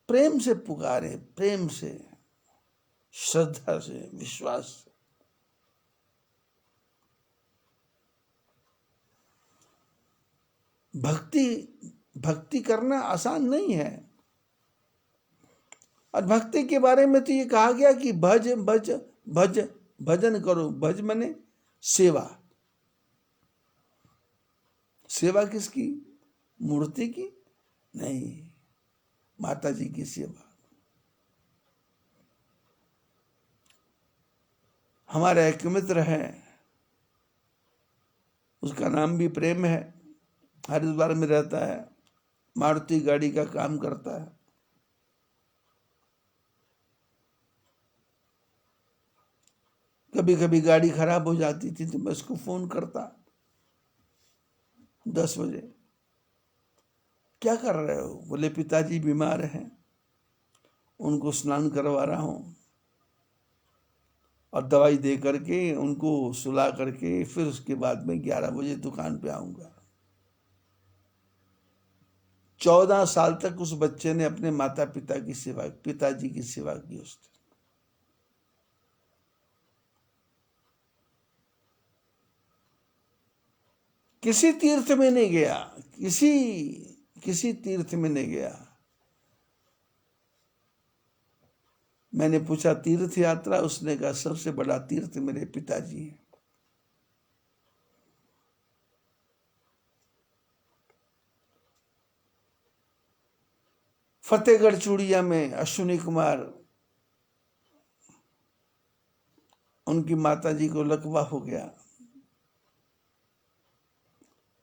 प्रेम से पुकारे, प्रेम से, श्रद्धा से, विश्वास से। भक्ति करना आसान नहीं है। और भक्ति के बारे में तो ये कहा गया कि भज भज भज, भजन करो। भज माने सेवा। सेवा किसकी? मूर्ति की नहीं, माता जी की सेवा। हमारा एक मित्र है, उसका नाम भी प्रेम है, हरिद्वार में रहता है, मारुति गाड़ी का काम करता है। कभी कभी गाड़ी खराब हो जाती थी तो मैं उसको फोन करता 10 बजे, क्या कर रहे हो? बोले पिताजी बीमार हैं, उनको स्नान करवा रहा हूं और दवाई दे करके उनको सुला करके फिर उसके बाद में 11 बजे दुकान पे आऊंगा। 14 साल तक उस बच्चे ने अपने माता पिता की सेवा, पिताजी की सेवा की। उसने किसी तीर्थ में नहीं गया, किसी तीर्थ में नहीं गया। मैंने पूछा तीर्थ यात्रा? उसने कहा सबसे बड़ा तीर्थ मेरे पिताजी हैं। फतेहगढ़ चूड़िया में अश्विनी कुमार, उनकी माताजी को लकवा हो गया।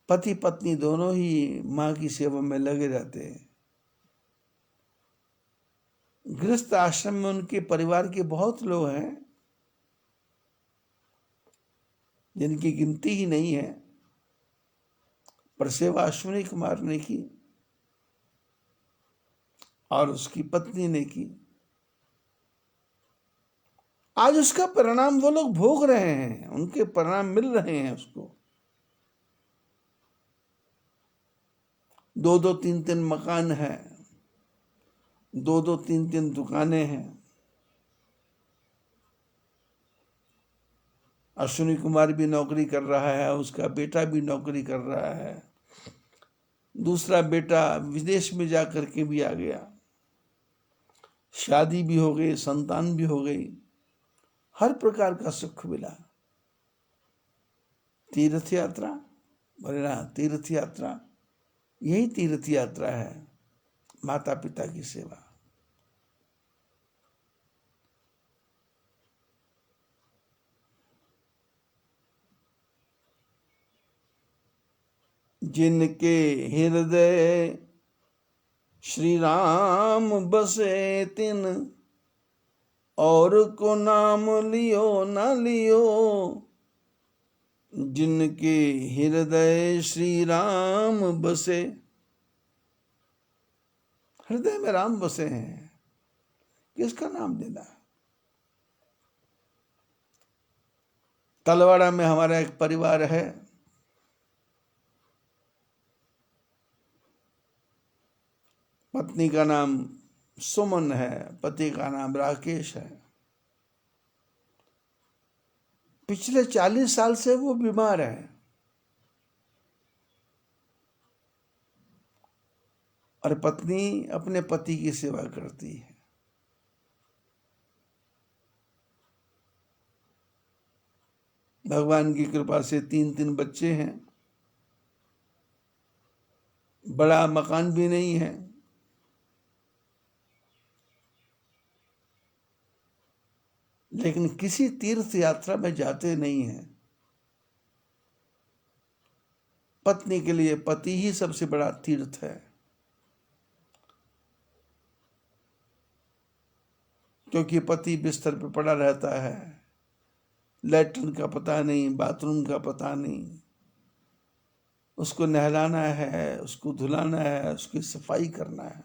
पति पत्नी दोनों ही मां की सेवा में लगे रहते हैं। गृहस्थ आश्रम में उनके परिवार के बहुत लोग हैं जिनकी गिनती ही नहीं है, पर सेवा अश्विनी कुमार ने की और उसकी पत्नी ने की। आज उसका परिणाम वो लोग भोग रहे हैं, उनके परिणाम मिल रहे हैं उसको। 2-2 3-3 मकान है, 2-2 3-3 दुकानें हैं। अश्विनी कुमार भी नौकरी कर रहा है, उसका बेटा भी नौकरी कर रहा है, दूसरा बेटा विदेश में जाकर के भी आ गया, शादी भी हो गई, संतान भी हो गई, हर प्रकार का सुख मिला। तीर्थ यात्रा, बोले ना, तीर्थ यात्रा, यही तीर्थ यात्रा है, माता पिता की सेवा। जिनके हृदय श्री राम बसे तिन, और को नाम लियो न लियो। जिनके हृदय श्री राम बसे, हृदय में राम बसे हैं, किसका नाम लेना है? तलवाड़ा में हमारा एक परिवार है, पत्नी का नाम सुमन है, पति का नाम राकेश है। पिछले 40 साल से वो बीमार है और पत्नी अपने पति की सेवा करती है। भगवान की कृपा से 3-3 बच्चे हैं, बड़ा मकान भी नहीं है, लेकिन किसी तीर्थ यात्रा में जाते नहीं हैं। पत्नी के लिए पति ही सबसे बड़ा तीर्थ है, क्योंकि पति बिस्तर पर पड़ा रहता है, लैट्रिन का पता नहीं, बाथरूम का पता नहीं, उसको नहलाना है, उसको धुलाना है, उसकी सफाई करना है।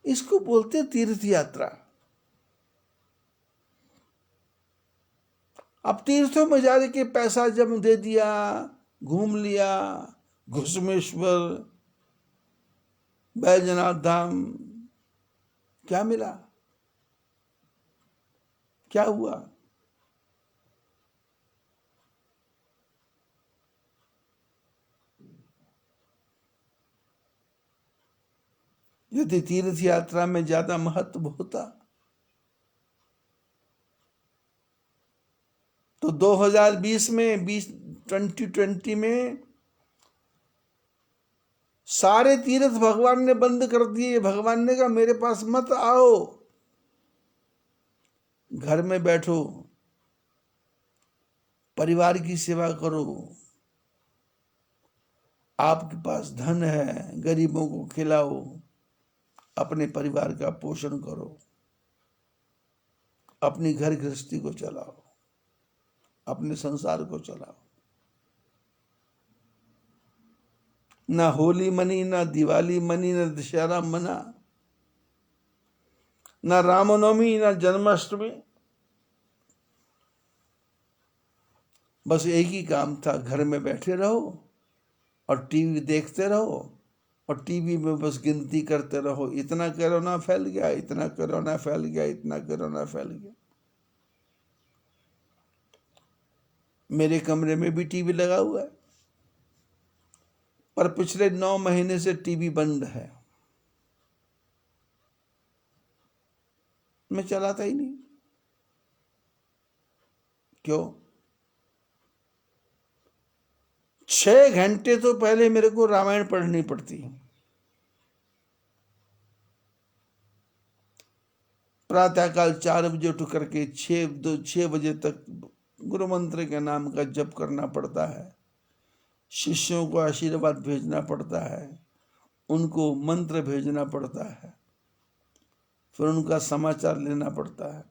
इसको बोलते तीर्थ यात्रा। अब तीर्थों में जाने के पैसा जब दे दिया, घूम लिया, घुसमेश्वर, बैजनाथ धाम, क्या मिला, क्या हुआ? यदि तीर्थ यात्रा में ज्यादा महत्व होता तो 2020 में 2020 में सारे तीर्थ भगवान ने बंद कर दिए। भगवान ने कहा मेरे पास मत आओ, घर में बैठो, परिवार की सेवा करो, आपके पास धन है, गरीबों को खिलाओ, अपने परिवार का पोषण करो, अपनी घर गृहस्थी को चलाओ, अपने संसार को चलाओ। ना होली मनी, ना दिवाली मनी, ना दशहरा मना, ना रामनवमी, ना जन्माष्टमी। बस एक ही काम था, घर में बैठे रहो और टीवी देखते रहो, और टीवी में बस गिनती करते रहो, इतना कोरोना फैल गया, इतना कोरोना फैल गया, इतना कोरोना फैल गया। मेरे कमरे में भी टीवी लगा हुआ है, पर पिछले 9 महीने से टीवी बंद है, मैं चलाता ही नहीं। क्यों? 6 घंटे तो पहले मेरे को रामायण पढ़नी पड़ती है। प्रातःकाल 4 बजे उठ करके 6 बजे तक गुरु मंत्र के नाम का जप करना पड़ता है, शिष्यों को आशीर्वाद भेजना पड़ता है, उनको मंत्र भेजना पड़ता है, फिर उनका समाचार लेना पड़ता है।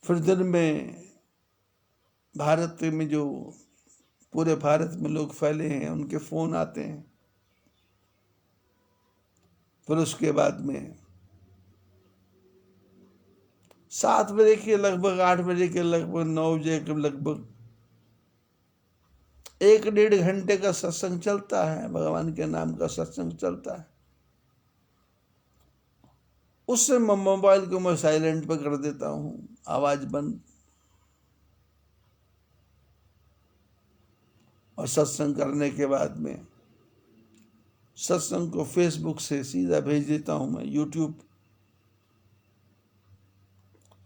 फिर दिन में भारत में जो पूरे भारत में लोग फैले हैं उनके फोन आते हैं। फिर उसके बाद में 7 बजे के लगभग, 8 बजे के लगभग, 9 बजे के लगभग 1-1.5 घंटे का सत्संग चलता है, भगवान के नाम का सत्संग चलता है। उससे मोबाइल को मैं साइलेंट पे कर देता हूं, आवाज बंद, और सत्संग करने के बाद में सत्संग को फेसबुक से सीधा भेज देता हूं मैं यूट्यूब,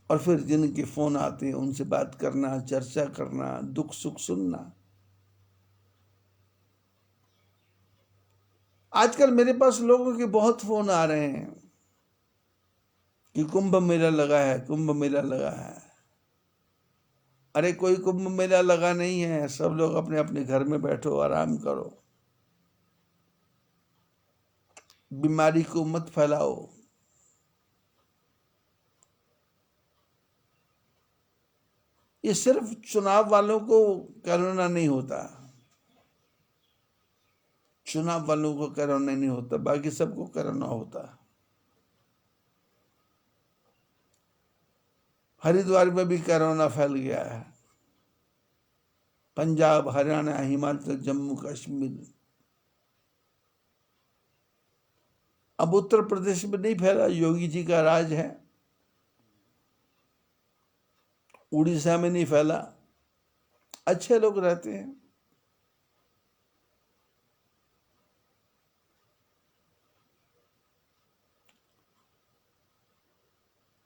और फिर जिनके फोन आते हैं उनसे बात करना, चर्चा करना, दुख सुख सुनना। आजकल मेरे पास लोगों के बहुत फोन आ रहे हैं कि कुंभ मेला लगा है, कुंभ मेला लगा है। अरे कोई कुंभ मेला लगा नहीं है, सब लोग अपने अपने घर में बैठो, आराम करो, बीमारी को मत फैलाओ। ये सिर्फ चुनाव वालों को कोरोना नहीं होता, चुनाव वालों को कोरोना नहीं होता, बाकी सबको कोरोना होता। हरिद्वार में भी कोरोना फैल गया है, पंजाब, हरियाणा, हिमाचल, जम्मू कश्मीर। अब उत्तर प्रदेश में नहीं फैला, योगी जी का राज है। उड़ीसा में नहीं फैला, अच्छे लोग रहते हैं।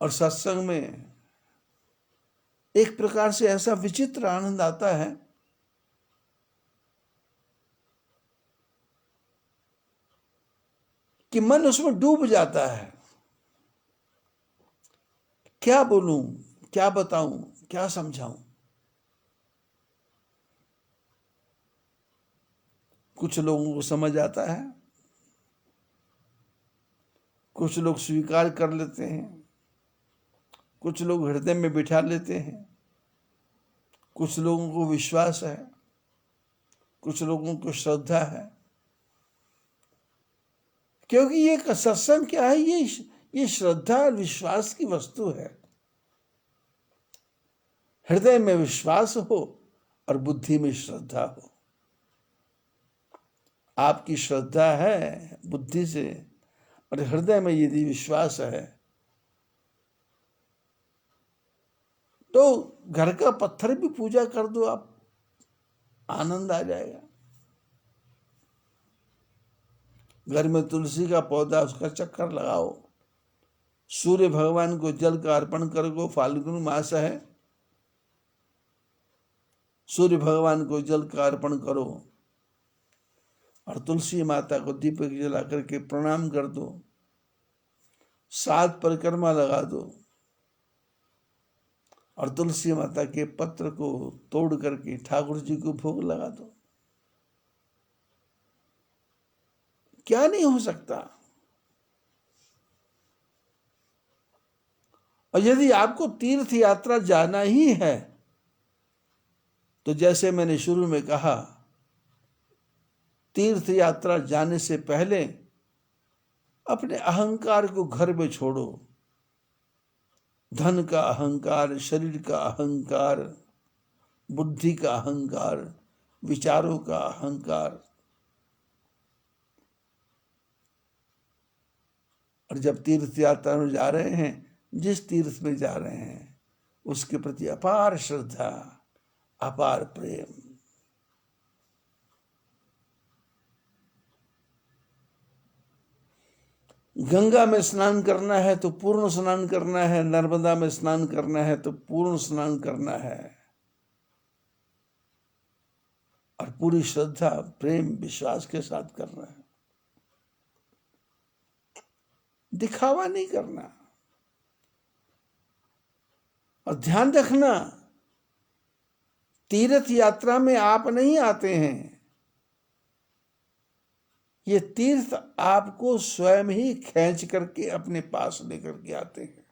और सत्संग में एक प्रकार से ऐसा विचित्र आनंद आता है कि मन उसमें डूब जाता है। क्या बोलूं, क्या बताऊं, क्या समझाऊं। कुछ लोगों को समझ आता है, कुछ लोग स्वीकार कर लेते हैं, कुछ लोग हृदय में बिठा लेते हैं, कुछ लोगों को विश्वास है, कुछ लोगों को श्रद्धा है। क्योंकि ये सत्संग क्या है, ये श्रद्धा और विश्वास की वस्तु है। हृदय में विश्वास हो और बुद्धि में श्रद्धा हो। आपकी श्रद्धा है बुद्धि से और हृदय में यदि विश्वास है तो घर का पत्थर भी पूजा कर दो आप, आनंद आ जाएगा। घर में तुलसी का पौधा, उसका चक्कर लगाओ। सूर्य भगवान को जल का अर्पण करो। फाल्गुन मास है, सूर्य भगवान को जल का अर्पण करो और तुलसी माता को दीपक जला करके प्रणाम कर दो। 7 परिक्रमा लगा दो और तुलसी माता के पत्र को तोड़ करके ठाकुर जी को भोग लगा दो। क्या नहीं हो सकता। और यदि आपको तीर्थ यात्रा जाना ही है तो जैसे मैंने शुरू में कहा, तीर्थ यात्रा जाने से पहले अपने अहंकार को घर में छोड़ो। धन का अहंकार, शरीर का अहंकार, बुद्धि का अहंकार, विचारों का अहंकार। और जब तीर्थ यात्रा में जा रहे हैं, जिस तीर्थ में जा रहे हैं उसके प्रति अपार श्रद्धा, अपार प्रेम। गंगा में स्नान करना है तो पूर्ण स्नान करना है, नर्मदा में स्नान करना है तो पूर्ण स्नान करना है और पूरी श्रद्धा, प्रेम, विश्वास के साथ करना है। दिखावा नहीं करना। और ध्यान रखना, तीर्थ यात्रा में आप नहीं आते हैं, ये तीर्थ आपको स्वयं ही खींच करके अपने पास लेकर के आते हैं।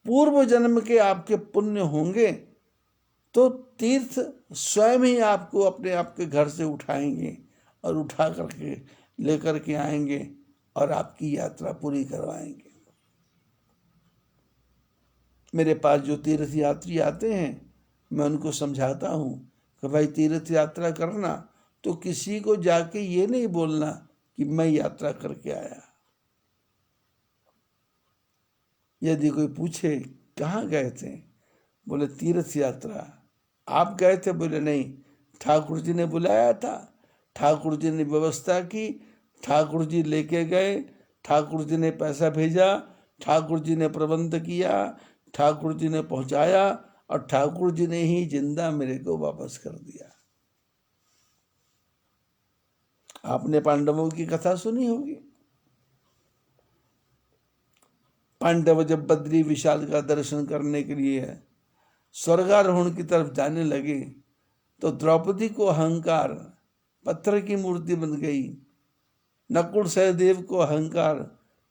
पूर्व जन्म के आपके पुण्य होंगे तो तीर्थ स्वयं ही आपको अपने आपके घर से उठाएंगे और उठा करके लेकर के आएंगे और आपकी यात्रा पूरी करवाएंगे। मेरे पास जो तीर्थ यात्री आते हैं, मैं उनको समझाता हूं कि भाई तीर्थ यात्रा करना तो किसी को जाके ये नहीं बोलना कि मैं यात्रा करके आया। यदि कोई पूछे कहाँ गए थे, बोले तीर्थ यात्रा। आप गए थे? बोले नहीं, ठाकुर जी ने बुलाया था, ठाकुर जी ने व्यवस्था की, ठाकुर जी लेके गए, ठाकुर जी ने पैसा भेजा, ठाकुर जी ने प्रबंध किया, ठाकुर जी ने पहुंचाया और ठाकुर जी ने ही जिंदा मेरे को वापस कर दिया। आपने पांडवों की कथा सुनी होगी। पांडव जब बद्री विशाल का दर्शन करने के लिए स्वर्गारोहण की तरफ जाने लगे तो द्रौपदी को अहंकार, पत्थर की मूर्ति बन गई। नकुल सहदेव को अहंकार,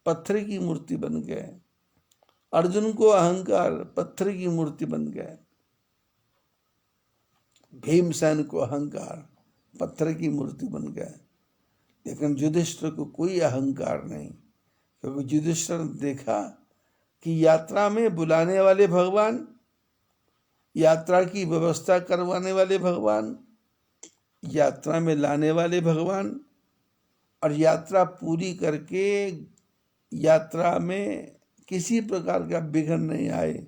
पत्थर की मूर्ति बन गए। अर्जुन को अहंकार, पत्थर की मूर्ति बन गए। भीमसेन को अहंकार, पत्थर की मूर्ति बन गए। लेकिन युधिष्ठिर को कोई अहंकार नहीं, क्योंकि युधिष्ठिर ने देखा कि यात्रा में बुलाने वाले भगवान, यात्रा की व्यवस्था करवाने वाले भगवान, यात्रा में लाने वाले भगवान और यात्रा पूरी करके यात्रा में किसी प्रकार का विघ्न नहीं आए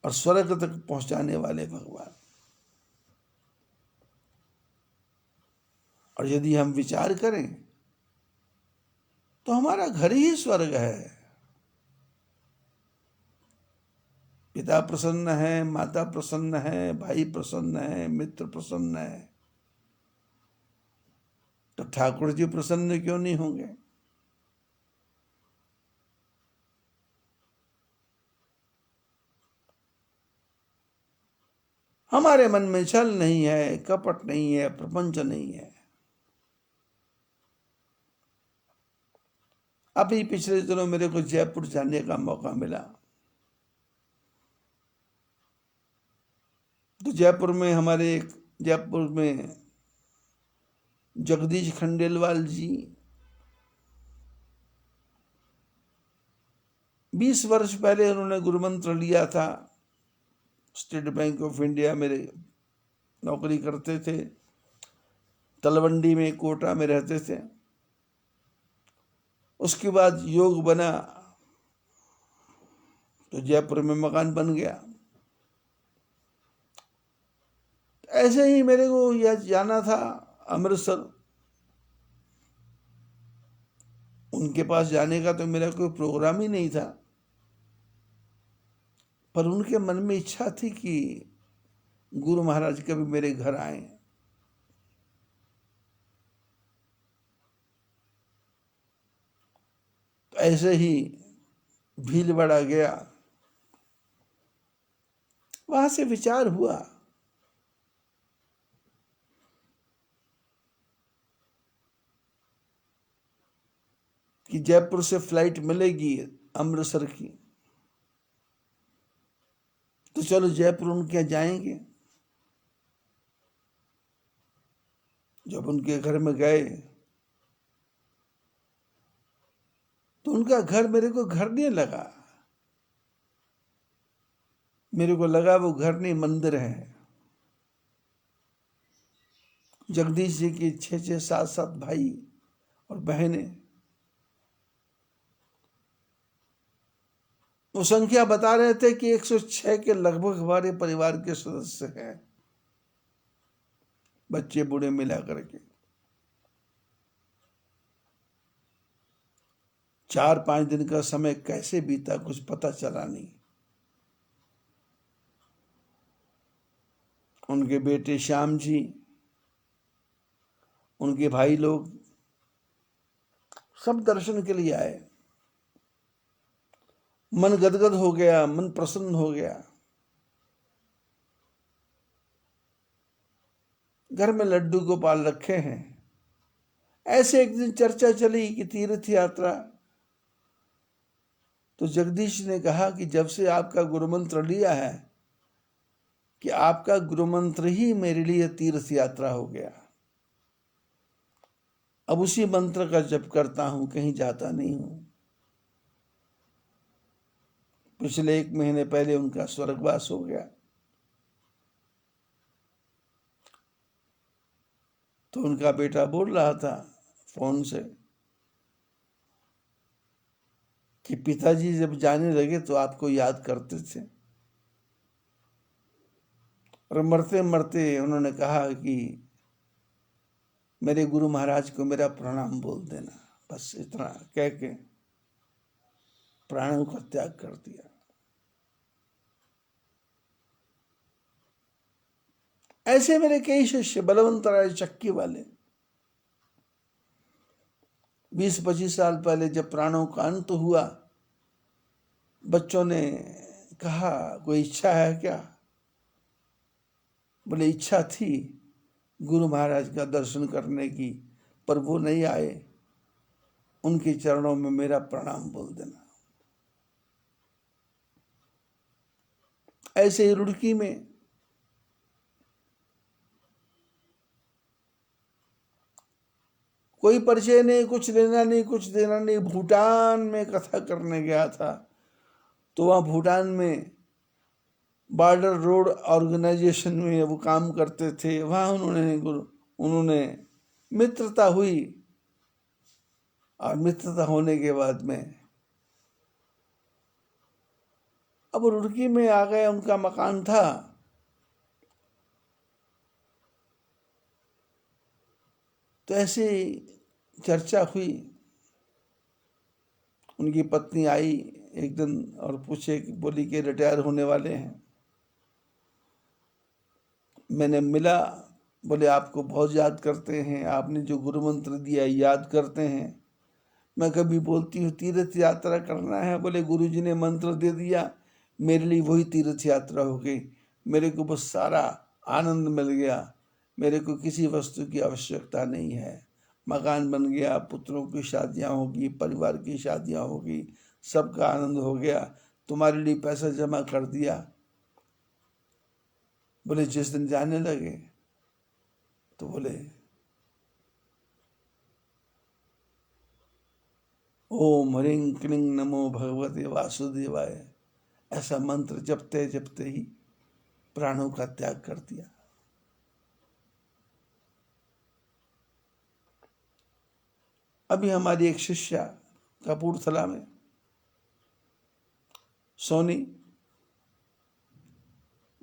और स्वर्ग तक पहुंचाने वाले भगवान। और यदि हम विचार करें तो हमारा घर ही स्वर्ग है। पिता प्रसन्न है, माता प्रसन्न है, भाई प्रसन्न है, मित्र प्रसन्न है, तो ठाकुर जी प्रसन्न क्यों नहीं होंगे? हमारे मन में छल नहीं है, कपट नहीं है, प्रपंच नहीं है। अभी पिछले दिनों मेरे को जयपुर जाने का मौका मिला, तो जयपुर में जगदीश खंडेलवाल जी 20 वर्ष पहले उन्होंने गुरुमंत्र लिया था। स्टेट बैंक ऑफ इंडिया में नौकरी करते थे, तलवंडी में कोटा में रहते थे। उसके बाद योग बना तो जयपुर में मकान बन गया। ऐसे ही मेरे को यह जाना था अमृतसर, उनके पास जाने का तो मेरा कोई प्रोग्राम ही नहीं था, पर उनके मन में इच्छा थी कि गुरु महाराज कभी मेरे घर आए। तो ऐसे ही भीलवाड़ा गया, वहां से विचार हुआ कि जयपुर से फ्लाइट मिलेगी अमृतसर की, तो चलो जयपुर उनके यहाँ जाएंगे। जब उनके घर में गए तो उनका घर मेरे को घर नहीं लगा, मेरे को लगा वो घर नहीं मंदिर है। जगदीश जी की 6-6, 7-7 भाई और बहनें, वो संख्या बता रहे थे कि 106 के लगभग हमारे परिवार के सदस्य हैं, बच्चे बूढ़े मिला करके। 4-5 दिन का समय कैसे बीता कुछ पता चला नहीं। उनके बेटे श्याम जी, उनके भाई लोग सब दर्शन के लिए आए। मन गदगद हो गया, मन प्रसन्न हो गया। घर में लड्डू गोपाल रखे हैं। ऐसे एक दिन चर्चा चली कि तीर्थ यात्रा, तो जगदीश ने कहा कि जब से आपका गुरुमंत्र लिया है कि आपका गुरुमंत्र ही मेरे लिए तीर्थ यात्रा हो गया। अब उसी मंत्र का जप करता हूं, कहीं जाता नहीं हूं। पिछले 1 महीने पहले उनका स्वर्गवास हो गया। तो उनका बेटा बोल रहा था फोन से कि पिताजी जब जाने लगे तो आपको याद करते थे, और मरते मरते उन्होंने कहा कि मेरे गुरु महाराज को मेरा प्रणाम बोल देना। बस इतना कह के प्राणों का त्याग कर दिया। ऐसे मेरे कई शिष्य, बलवंत राय चक्की वाले, 20-25 साल पहले जब प्राणों का अंत हुआ, बच्चों ने कहा कोई इच्छा है क्या? बोले इच्छा थी गुरु महाराज का दर्शन करने की, पर वो नहीं आए। उनके चरणों में मेरा प्रणाम बोल देना। ऐसे ही रुड़की में कोई परिचय नहीं, कुछ लेना नहीं, कुछ देना नहीं। भूटान में कथा करने गया था, तो वहाँ भूटान में बॉर्डर रोड ऑर्गेनाइजेशन में वो काम करते थे। वहाँ उन्होंने मित्रता हुई, और मित्रता होने के बाद में अब रुड़की में आ गए। उनका मकान था, तो ऐसे चर्चा हुई। उनकी पत्नी आई एक दिन और पूछे, बोली कि रिटायर होने वाले हैं। मैंने मिला, बोले आपको बहुत याद करते हैं, आपने जो गुरु मंत्र दिया याद करते हैं। मैं कभी बोलती हूँ तीर्थ यात्रा करना है, बोले गुरुजी ने मंत्र दे दिया, मेरे लिए वही तीर्थ यात्रा हो गई। मेरे को बस सारा आनंद मिल गया, मेरे को किसी वस्तु की आवश्यकता नहीं है। मकान बन गया, पुत्रों की शादियां होगी, परिवार की शादियां होगी, सबका आनंद हो गया, तुम्हारे लिए पैसा जमा कर दिया। बोले जिस दिन जाने लगे तो बोले ओम ह्रीं क्लीं नमो भगवते वासुदेवाय, ऐसा मंत्र जपते जपते ही प्राणों का त्याग कर दिया। अभी हमारी एक शिष्या कपूरथला में, सोनी,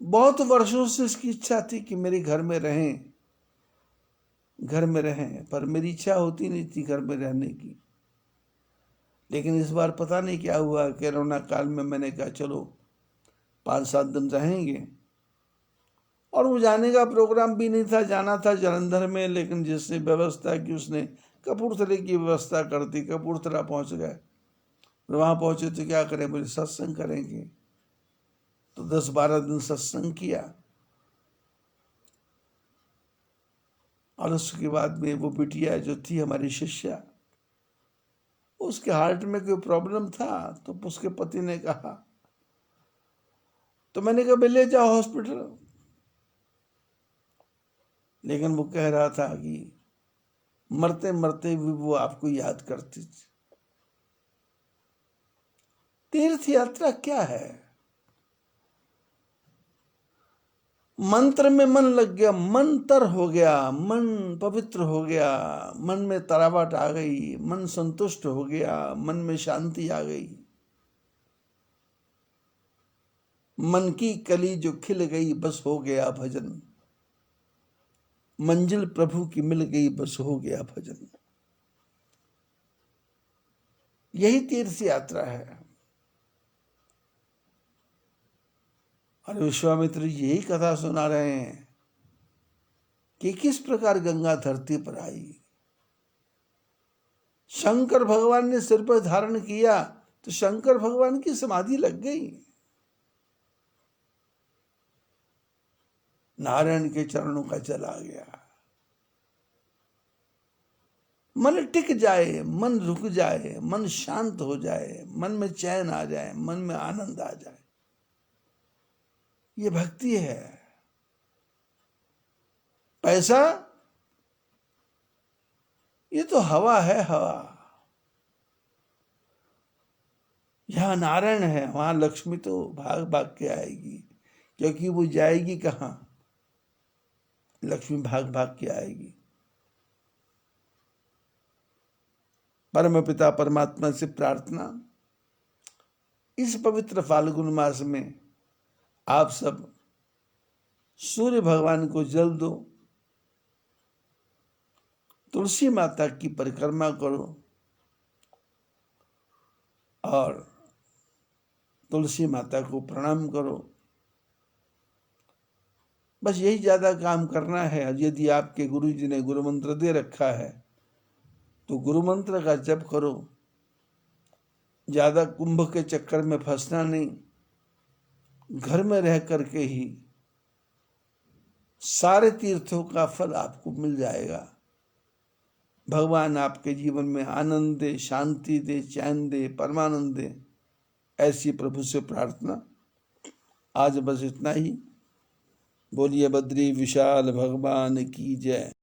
बहुत वर्षों से इसकी इच्छा थी कि मेरे घर में रहें, पर मेरी इच्छा होती नहीं थी घर में रहने की। लेकिन इस बार पता नहीं क्या हुआ, कोरोना काल में मैंने कहा चलो 5-7 दिन रहेंगे, और वो जाने का प्रोग्राम भी नहीं था, जाना था जालंधर में, लेकिन जिसने व्यवस्था की उसने कपूरथले की व्यवस्था कर दी। कपूरथला पहुंच गए, वहां पहुंचे तो क्या करें, बोले सत्संग करेंगे, तो 10-12 दिन सत्संग किया। और उसके बाद में वो बिटिया जो थी हमारी शिष्या, उसके हार्ट में कोई प्रॉब्लम था, तो उसके पति ने कहा, तो मैंने कहा ले जाओ हॉस्पिटल। लेकिन वो कह रहा था कि मरते मरते भी वो आपको याद करती थी। तीर्थ यात्रा क्या है? मंत्र में मन लग गया, मन तर हो गया, मन पवित्र हो गया, मन में तरावट आ गई, मन संतुष्ट हो गया, मन में शांति आ गई, मन की कली जो खिल गई, बस हो गया भजन, मंजिल प्रभु की मिल गई, बस हो गया भजन। यही तीर्थ यात्रा है। और विश्वामित्र यही कथा सुना रहे हैं कि किस प्रकार गंगा धरती पर आई। शंकर भगवान ने सिर पर धारण किया तो शंकर भगवान की समाधि लग गई। नारायण के चरणों का जल आ गया। मन टिक जाए, मन रुक जाए, मन शांत हो जाए, मन में चैन आ जाए, मन में आनंद आ जाए, ये भक्ति है। पैसा ये तो हवा है, हवा। यहां नारायण है, वहां लक्ष्मी तो भाग भाग के आएगी, क्योंकि वो जाएगी कहां, लक्ष्मी भाग भाग के आएगी। परम पिता परमात्मा से प्रार्थना, इस पवित्र फाल्गुन मास में आप सब सूर्य भगवान को जल दो, तुलसी माता की परिक्रमा करो और तुलसी माता को प्रणाम करो। बस यही ज्यादा काम करना है। यदि आपके गुरु जी ने गुरु मंत्र दे रखा है तो गुरु मंत्र का जप करो। ज्यादा कुंभ के चक्कर में फंसना नहीं, घर में रह करके ही सारे तीर्थों का फल आपको मिल जाएगा। भगवान आपके जीवन में आनंद दे, शांति दे, चैन दे, परमानंद दे, ऐसी प्रभु से प्रार्थना। आज बस इतना ही। बोलिए बद्री विशाल भगवान की जय।